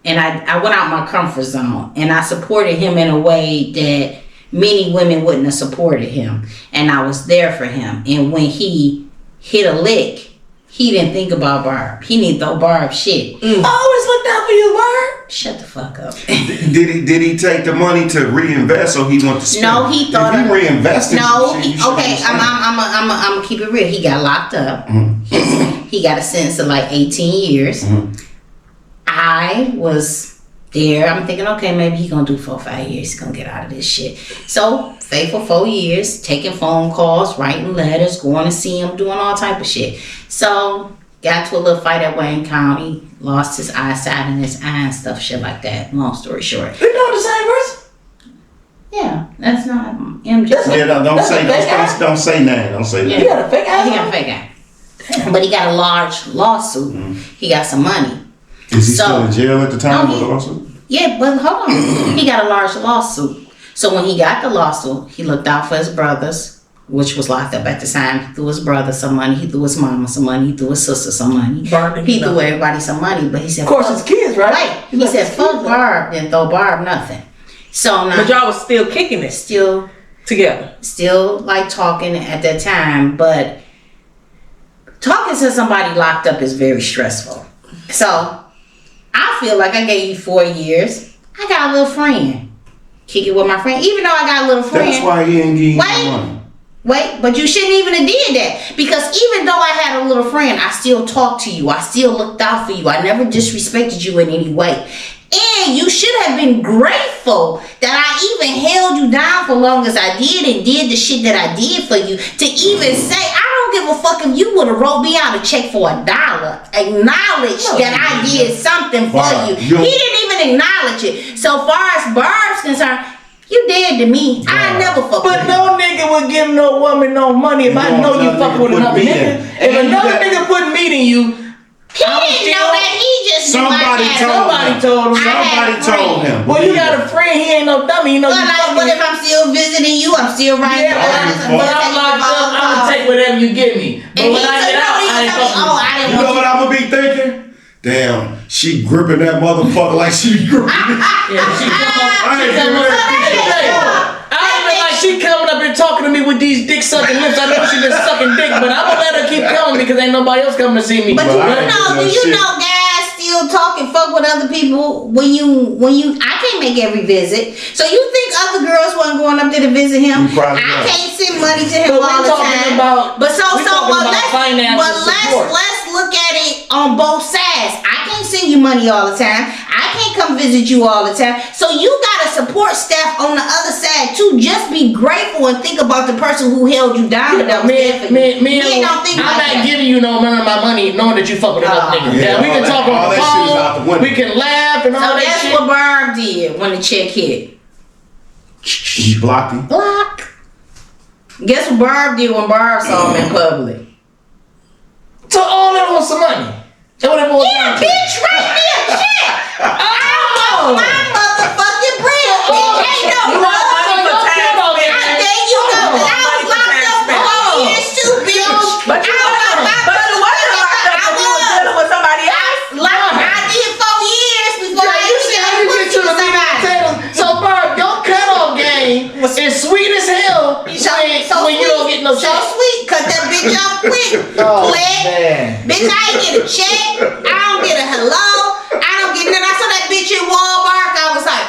And I went out my comfort zone. And I supported him in a way that many women wouldn't have supported him. And I was there for him. And when he hit a lick, he didn't think about Barb. He didn't throw Barb shit. I always looked out for you, Barb. Shut the fuck up. Did he take the money to reinvest or he went to spend? No, he thought if he reinvested. No, some shit, he, you should okay. understand. I'm gonna keep it real. He got locked up. He got a sentence of like 18 years. I was there. I'm thinking, okay, maybe he gonna do 4 or 5 years. He's gonna get out of this shit. So faithful 4 years, taking phone calls, writing letters, going to see him, doing all type of shit. So got to a little fight at Wayne County, lost his eyesight and his eye and stuff, shit like that. Long story short. We know the same person. Yeah, that's not MJ. Yeah, don't That's a say fake don't say name. Don't say Yeah. You name. got a fake He eye. got a fake eye. But he got a large lawsuit. He got some money. Is he So- still in jail at the time No, of the lawsuit? Yeah, but hold on. He got a large lawsuit. So when he got the lawsuit, he looked out for his brothers, which was locked up at the time. He threw his brother some money. He threw his mama some money. He threw his sister some money. Barb, He you know. threw everybody some money. But he said, Of course, fuck- it's kids, right? Right. He said, fuck Barb, then throw Barb nothing. So now But y'all was still kicking it still together. like talking at that time, but talking to somebody locked up is very stressful. So I feel like I gave you 4 years. I got a little friend. Kick it with my friend. Even though I got a little friend. That's why he ain't getting Wait. no money. Wait, but you shouldn't even have did that. Because even though I had a little friend, I still talked to you. I still looked out for you. I never disrespected you in any way. And you should have been grateful that I even held you down for long as I did and did the shit that I did for you. To even say, I don't give a fuck if you would have wrote me out a check for $1. Acknowledge that I did something for Barb, you. you- He didn't even acknowledge it. So far as Barb's concerned, you dead to me. I never fuck with But you. no nigga would give no woman no money if I You know want you another fucking nigga with put another meat nigga. in. If And you another got- nigga put meat in you, He didn't know that. He just knew I Somebody had told somebody him. told him. I had Somebody a told friend. him. Well, you got a friend. He ain't no dummy. You know But you like, fucking. what if I'm still visiting you? I'm still writing Yeah, letters. but I'm locked up. I'm gonna take whatever you give me. But And when he I took get out, I ain't fucking. oh, I didn't You know want what I'm gonna be thinking? Damn, she gripping that motherfucker like she gripping me. Yeah, she come up. I ain't She come giving up. that I don't even like she coming up here talking to me with these dick sucking lips. I know she been sucking dick, but I'm gonna let her keep coming because ain't nobody else coming to see me. But But you I ain't know, doing do you shit. know guys still talk and fuck with other people when you I can't make every visit. So you think other girls wasn't going up there to visit him? You probably I not. can't send money to him But we all the talking time. about- but we talking about financial support. let's look at it on both sides. I can't send you money all the time. I can't come visit you all the time. So you got a support staff on the other side too. Just be grateful and think about the person who held you down. and that was there for you. Man, Men don't think I'm like not that. giving you no none of my money knowing that you fuck with another nigga. Yeah, Yeah, we all can that- talk all on the that shit is out the phone. window. We can laugh and all So that that's shit. what Barb did when the check hit. He blocked him. Block. Guess what Barb did when Barb saw him in public? So all that was some money. That's what it boils Yeah, down to. bitch, write me a check. Oh! My motherfucking bread, bitch. Ain't no You want love. money for time spent. There you go. 'Cause I was locked up for 4 years too, bitch. But you wasn't locked up if you was dealing with somebody else. I did 4 years before I You used see to how have you get pussy to the with meat and somebody. potatoes. So Barb, your cutoff game is sweet as hell when you don't get no So check. sweet, cut that bitch off quick. Oh, Click. man. Bitch, I ain't get a check. I don't get a hello. I don't get nothing. I saw that bitch in Walmart. I was like,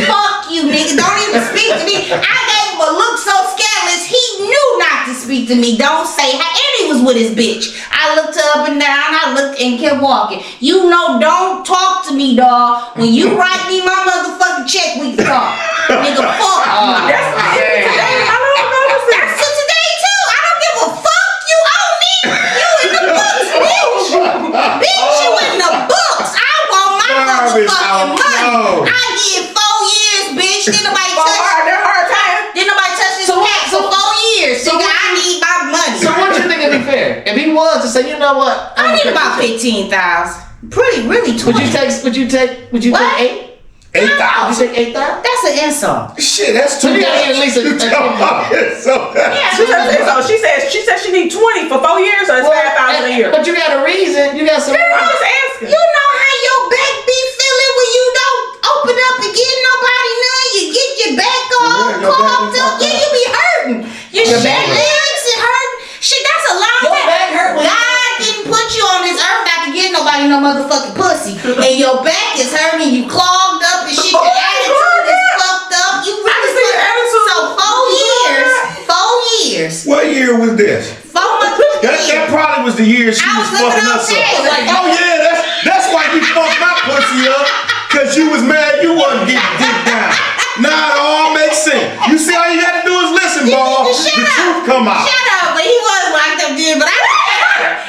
fuck you, nigga. Don't even speak to me. I gave him a look so scandalous, he knew not to speak to me. Don't say hi. And he was with his bitch. I looked up and down, I looked and kept walking. You know, don't talk to me, dog. When you write me my motherfucking check, we can talk. Nigga, fuck you. That's for today, too. I don't give a fuck. You owe me. You in the books, bitch. Bitch, you in the books. I want my motherfucking money. I get 4 years, bitch. Didn't nobody touch this cat for 4 years. So I need my money. So what you think would be fair? If he was to say, you know what? I need about 15,000. Really 20. Would you take 8? 8,000. You say 8,000? That's an insult. Shit, that's too So you gotta get at least a She said she need 20 for 4 years, so it's 5,000 a year. But you got a reason. You got some. I'm just asking. You know how your back be feeling when you don't open up and get nobody none. You get your back all clogged up. Yeah, you be hurting. Your back legs is hurting. Shit, that's a long Your time. back hurt when God didn't put you on this earth not to get nobody no motherfucking pussy. And your back is hurting. You clogged up and shit. Your attitude is fucked up. You really see your attitude. So 4 years. 4 years. What year was this? 4 months. That probably was the year she I was was looking fucking up us up. there, like, Oh yeah, that's why you fucked my pussy up. Cause you was mad you wasn't getting dick down. Now it all makes sense. You see all you gotta do is listen, ball. The truth come out. Shut up, but he was locked up then, but I didn't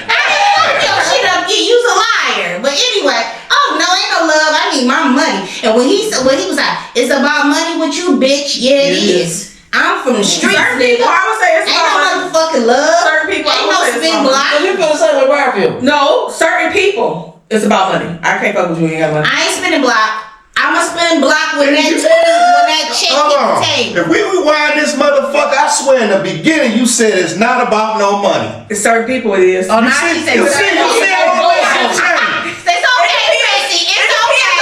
fuck your shit up then. You's a liar. But anyway, oh no, ain't no love. I need my money. And when he was like, it's about money with you, bitch. Yeah, it is. I'm from the streets, Certain nigga. people, I would say it's Ain't about no motherfucking love. Certain people, I Ain't would no say it's spin about block. So you feel the same way where I feel? No, certain people, it's about money. I can't fuck with you, you ain't got money. I ain't spinning block. I'ma spin block when that check hit the table. If we rewind this motherfucker, I swear in the beginning you said it's not about no money. It's certain people it is. Oh, now she said You see all this shit change. it's okay, Tracy. It's okay.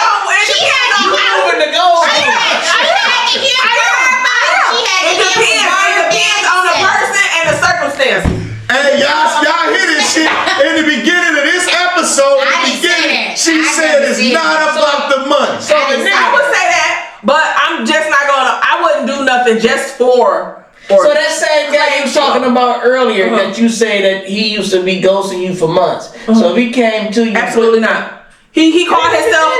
She had to Moving the goal. She had to hear everybody. She had to It depends on the person and the circumstances. Hey, y'all hear this shit in the beginning of this episode. In the I didn't say beginning, that. she I said never it's did. not about the money. So the I nigga. would say that, but I'm just not gonna. I wouldn't do nothing just for. So that same guy you was talking about earlier that you say that he used to be ghosting you for months. So if he came to you, Absolutely not. He called himself.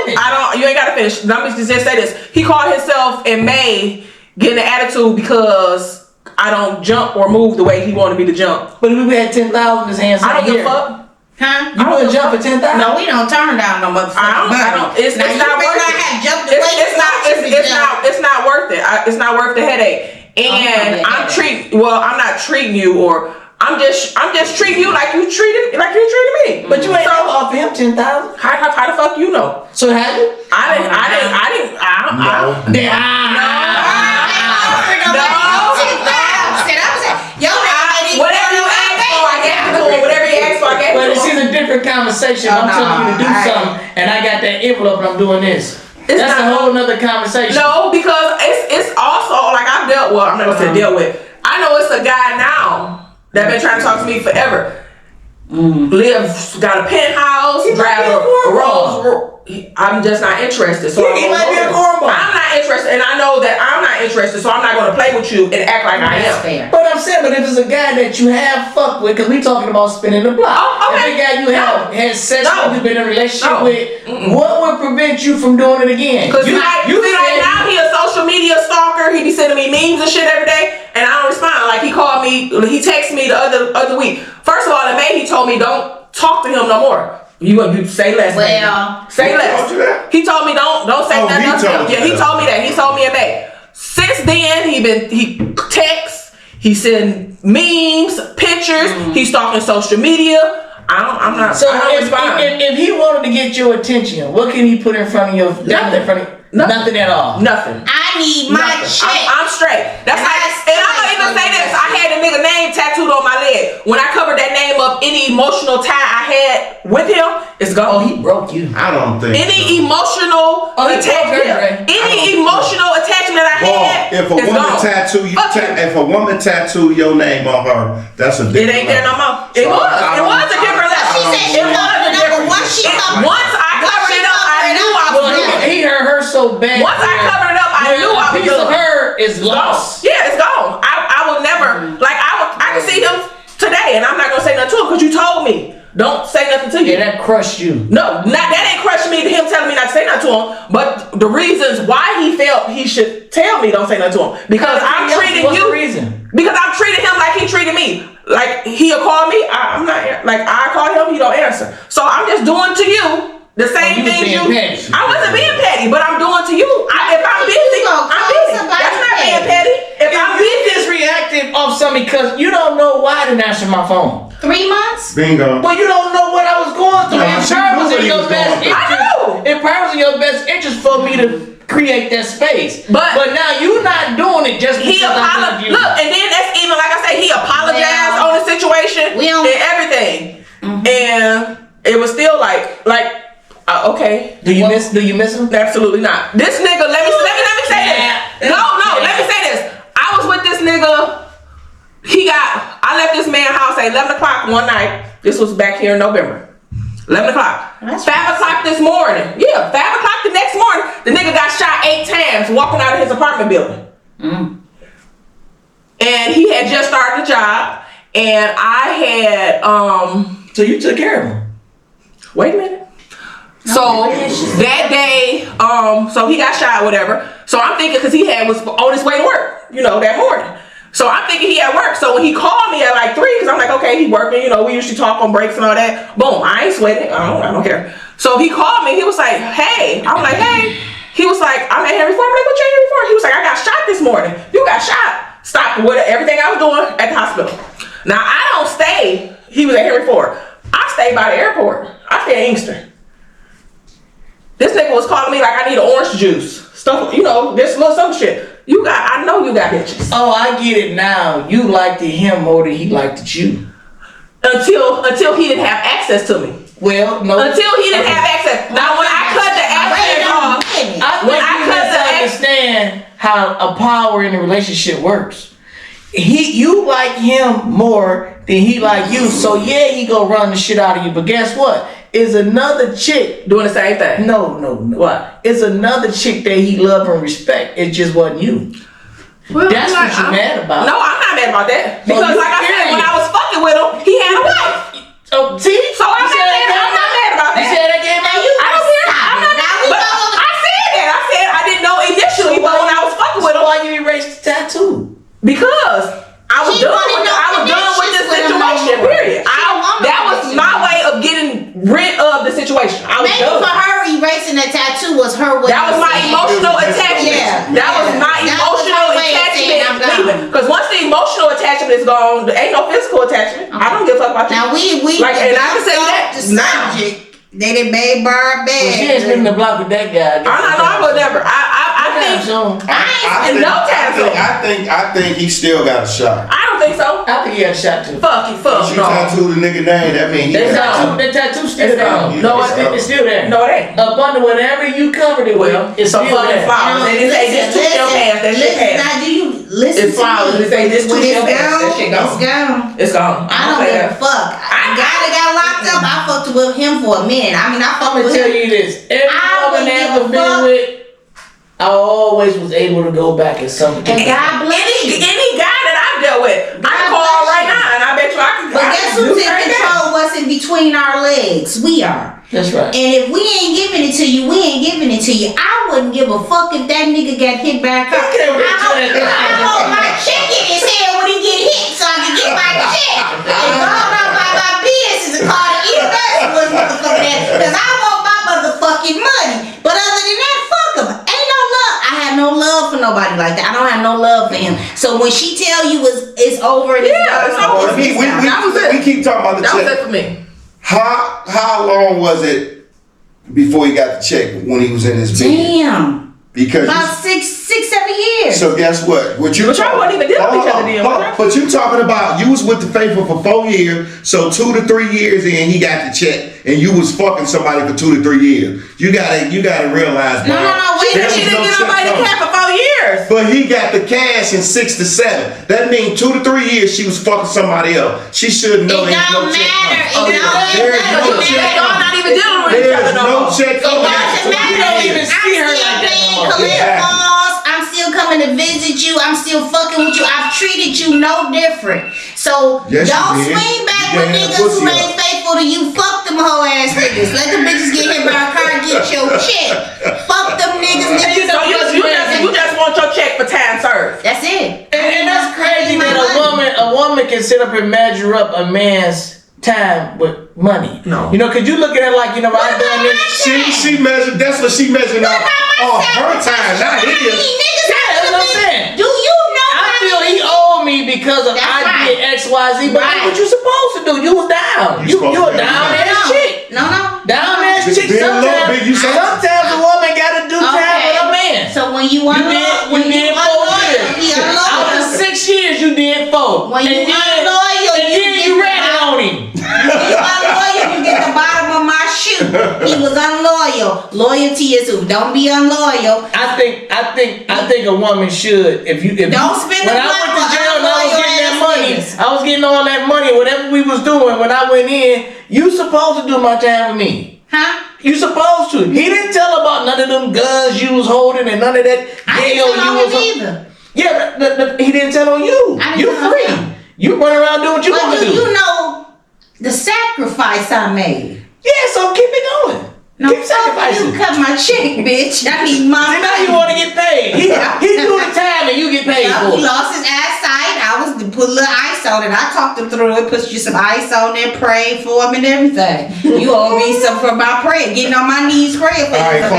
You ain't gotta finish. Let me just say this. He called himself in May getting an attitude because I don't jump or move the way he wanted me to jump. But if we had 10,000 in his hands, I don't give a fuck. Huh? You wouldn't jump for 10,000? No, we don't turn down no motherfucking I don't. It's not worth it. Have jumped the way It's not worth it. It's not worth the headache. And I'm not treating you, or I'm just treating you like you treated me. But you ain't never offer him 10,000. How the fuck you know? So have you? I didn't. Whatever you asked for, I gave it to him. Whatever you asked for, I gave it But to this him. is a different conversation. I'm telling you to do something, and I got that envelope and I'm doing this. That's a whole nother conversation. No, because it's also like I'm not gonna say dealt with. I know it's a guy now that been trying to talk to me forever. Got a penthouse, drive a Rolls. I'm just not interested. So He might be a cornball. I'm not interested, and I know that I'm not interested. So I'm not gonna play with you and act like I am. Fair. But I'm saying, but if it's a guy that you have fucked with, because we talking about spinning the block. Oh, okay. If a guy you have had sex No. with, you've been in a relationship No. with, what would prevent you from doing it again? Cause you right now he a social media stalker. He be sending me memes and shit every day, and I don't respond. Like he called me, he texted me the other week. First of all, in May he told me don't talk to him no more. You say less. Well, baby. Say He less. told you that? He told me don't say Oh, nothing he else to him. told you Yeah, he that. told me that. He told me in May. Since then he texts, he send memes, pictures. He's stalking social media. I'm not. So I don't respond. if he wanted to get your attention, what can he put in front of you? Nothing at all. Nothing. I need my Nothing. check. I'm straight. That's And like, I and I'm gonna even say this. I had a nigga name tattooed on my leg. When I covered that name up, any emotional tie I had with him is gone. Oh, he broke you. I don't think Any emotional Oh, he broke her, attachment, Dre. any emotional attachment that I had if a is woman gone. tattoo you, Fuck you. if a woman tattoo your name on her, that's a It different ain't there no level. more. It So was. I It don't- was a different level. She said she It was covered a it up, different. but once she covered Once I covered it up, I knew I was Well, doing it. he heard her so bad. Once I covered it up, I knew I was piece of done. her is lost. Yeah, it's gone. I will never, like, I can see him today, and I'm not gonna say nothing to him because you told me don't say nothing to you. Yeah, that crushed you. No, that ain't crushing me to him telling me not to say nothing to him. But the reasons why he felt he should tell me don't say nothing to him because I'm treating What's you. the reason? Because I'm treating him like he treated me. Like he'll call me, I'm not like I call him, he don't answer. So I'm just doing to you the same you was thing being you. petty. I wasn't being petty, but I'm doing to you. If I'm busy, I'm busy. That's not being petty. If I'm You busy, just reacted off something because you don't know why I didn't answer my phone. 3 months? Bingo. But you don't know what I was going through. No, It she probably knew was what in he your was best going through. interest. I know. It probably was in your best interest for me to create that space. But now you not doing it just he because I love apologized. you. Look, and then that's even like I say, he apologized Well, on the situation we don't- and everything, and it was still like okay. Do you miss him? Absolutely not. This nigga, let me say this. No, let me say this. I was with this nigga. I left this man's house at 11 o'clock one night. This was back here in November. 11 o'clock. That's 5 o'clock this morning. Yeah, 5 o'clock the next morning. The nigga got shot 8 times walking out of his apartment building. And he had just started a job. And I had, So you took care of him. wait a minute. So that day, so he got shot, whatever. So I'm thinking, cause he was on his way to work, that morning. So I'm thinking he at work. So when he called me at like 3, cause I'm like, okay, he working. We usually talk on breaks and all that. Boom, I ain't sweating. I don't care. So he called me. He was like, hey. I'm like, hey. He was like, I'm at Henry Ford. I'm like, what you at Henry Ford? He was like, I got shot this morning. You got shot. Stopped everything I was doing at the hospital. Now I don't stay. He was at Henry Ford. I stay by the airport. I stay at Inkster. This nigga was calling me like I need an orange juice. Stuff, this little some shit. I know you got bitches. Oh, I get it now. You liked him more than he liked you. Until he didn't have access to me. Well, no. Until he didn't have access. Now when I cut the access off, I understand how a power in a relationship works. You like him more than he like you. So yeah, he go run the shit out of you. But guess what? Is another chick doing the same thing. No. What? It's another chick that he love and respect. It just wasn't you. Well, That's what you're mad about. No, I'm not mad about that. Because like I said, when I was fucking with him, he had a wife. Oh, see? So I'm not mad about that. You said that game out. I don't care. I'm not mad. But I said that. I said I didn't know initially, but when I was fucking with him. Why you erased the tattoo? Because I was done with this situation, period. That was my way of getting rid of the situation. I was Maybe done. for her, erasing the tattoo was her way. That was my emotional attachment. Yeah. That was my emotional attachment. Because once the emotional attachment is gone, there ain't no physical attachment. I don't give a fuck about you. Now we like, and I can say that the now. subject. They done made Barb bad. Well, she ain't spinning the block with that guy. I would never. I think I think he still got a shot. I don't think so. I think he got a shot too. Fuck you, fuck If you no. tattooed the nigga name, that means he got a shot. That tattoo still It's there. gone. No, It's still there. No, it ain't. Up under whatever you covered it with, it's some still fucking there. flowers. And it say this took your past. That shit Now, passed. do you listen It's flowers. It say this took when your it's past. That shit gone? It's gone. gone. It's gone. I don't play give a that. fuck. The guy that got locked up, I fucked with him for a minute. I mean, I fucked I'm gonna with tell him. you this. Every I woman wouldn't I give ever a been fuck. with, I always was able to go back at something. And God bless you. Any guy that I've dealt with, I can call bless right you. now, and I bet you I can. But guess who's in control? What's in between our legs? We are. That's right. And if we ain't giving it to you, we ain't giving it to you. I wouldn't give a fuck if that nigga got hit by a car. I hope my check in his head when he get hit so I can get my check. And all about my business and call the university with motherfucking ass. Because I want my motherfucking money. But other than that, fuck him. Ain't no love. I have no love for nobody like that. I don't have no love for him. So when she tell you it's over, it's over. We keep talking about the That was check. it for me. How long was it before he got the check when he was in his bed? Damn. Because About 6, 7 years. so guess what? But y'all wasn't even dealing with each other then, was y'all? But you talking about you was with the faithful for 4 years, so 2 to 3 years in he got the check, and you was fucking somebody for 2 to 3 years. You gotta realize. No, wait. She didn't get nobody to cap for 4 years. But he got the cash in 6 to 7. That means 2 to 3 years she was fucking somebody else. She should know there's no check coming. There's no check Y'all coming. not even dealing with each There's other no check coming. It doesn't matter. You don't even see her like that no collect calls. I'm still coming to visit you. I'm still fucking with you. I've treated you no different. So Yes, don't you did. swing back You with gave that niggas who pussy ain't up. faithful to you. Fuck them hoe ass niggas. Let them bitches get hit by a car and get your check. Fuck them niggas. So you just want your check for time served. That's it. And that's crazy that a woman can sit up and measure up a man's time with money. No. You know, cause you look at it like, you know, I done this. She measured. That's what she measured off her time, not his. Yeah, that's what I'm saying. Do you know? I feel he owed me because of That's I right. did X, Y, Z. But Right. that's what you supposed to do. You was down. You a down ass chick. No. Down ass chick. Being low, big, you say- Sometimes a woman gotta do time with a man. So when you You did 4 years. Out of 6 years, you did 4. When you and then unloyal, you ratted on him. You unloyal, you get the bottom of my shoe. He was unloyal. Loyalty is who. Don't be unloyal. I think a woman should if Don't spend when the I went money to jail on and I was unloyal getting that ass money, niggas. I was getting all that money, whatever we was doing when I went in, you supposed to do my time with me. Huh? You supposed to. He didn't tell about none of them guns you was holding and none of that. I didn't jail tell you on was him either. Yeah, but he didn't tell on you. I didn't You tell on free. him. You run around doing what you But want to do do. you know the sacrifice I made? Yeah, so keep it going. No, keep sacrificing. you cut my check, bitch. I need my See, now money. you want to get paid. He do the time and you get paid Yeah, for he it. lost his ass sight. I was to put a little ice on it. I talked him through it, put you some ice on there, prayed for him and everything. You owe me something for my prayer, getting on my knees praying for All you. right,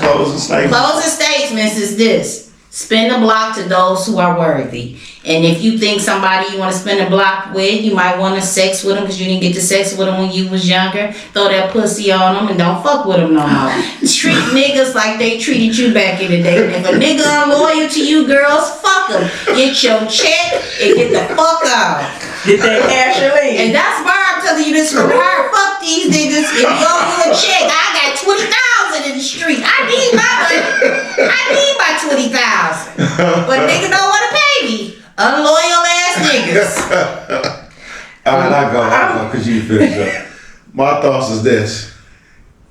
closing statements. Closing statements is this. Spin the block to those who are worthy. And if you think somebody you want to spend a block with, you might want to sex with them because you didn't get to sex with them when you was younger. Throw that pussy on them and don't fuck with them no more. Treat niggas like they treated you back in the day. And if a nigga unloyal to you girls, fuck them. Get your check and get the fuck out. Get that cash and leave. And that's why I'm telling you this from her. Fuck these niggas. If you owe me a check, I got 20,000 in the street. I need my money. I need my 20,000. But nigga don't want to pay me. Unloyal ass niggas. All right, I go, because you finish up. My thoughts is this.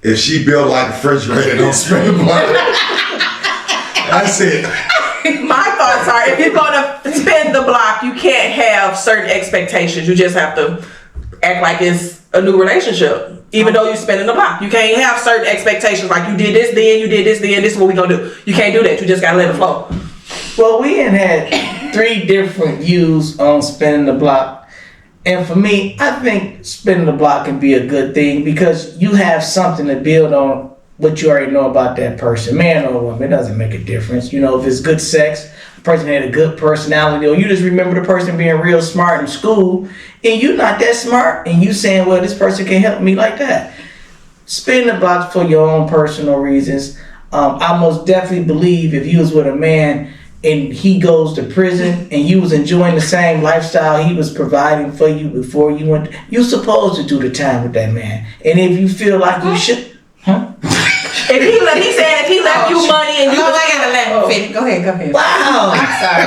If she built like a refrigerator, don't spend the block. That's it. My thoughts are, if you're gonna spend the block, you can't have certain expectations. You just have to act like it's a new relationship, even though you're spending the block. You can't have certain expectations like you did this then, you did this then, this is what we gonna do. You can't do that. You just gotta let it flow. Well, we had 3 different views on spinning the block. And for me, I think spinning the block can be a good thing because you have something to build on what you already know about that person. Man or woman, it doesn't make a difference. You know, if it's good sex, the person had a good personality, or you just remember the person being real smart in school, and you're not that smart, and you saying, well, this person can help me like that. Spin the block for your own personal reasons. I most definitely believe if you was with a man and he goes to prison and you was enjoying the same lifestyle he was providing for you before you went, you're supposed to do the time with that man. And if you feel like you should, If he said if he left you money and you I gotta let him finish. Go ahead. wow. I'm sorry.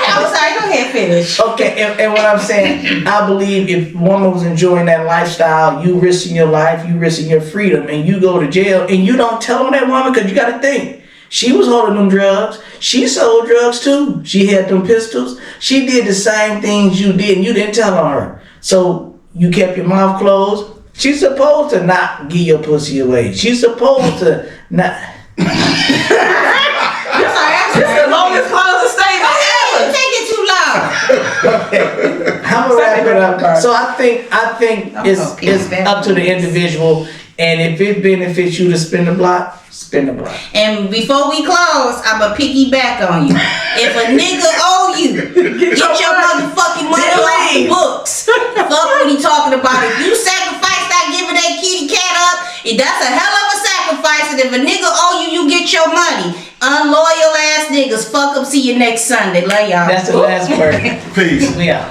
I'm sorry. Go ahead, finish. Okay, and what I'm saying, I believe if woman was enjoying that lifestyle, you risking your life, you risking your freedom, and you go to jail, and you don't tell on that woman, because you got to think, she was holding them drugs. She sold drugs too. She had them pistols. She did the same things you did, and you didn't tell on her. So you kept your mouth closed. She's supposed to not give your pussy away. She's supposed to not. This is the longest closing statement ever. You take it too long. I'm gonna wrap it up. So I think it's up to the individual, and if it benefits you to spin the block, spin the block. And before we close, I'ma piggyback on you. If a nigga owe you, get your motherfucking money off the books. Fuck what he talking about. If you sacrifice not giving that kitty cat up, that's a hell of a sacrifice. And if a nigga owe you, you get your money. Unloyal ass niggas. Fuck them. See you next Sunday. Love y'all. That's the last word. Peace. We out.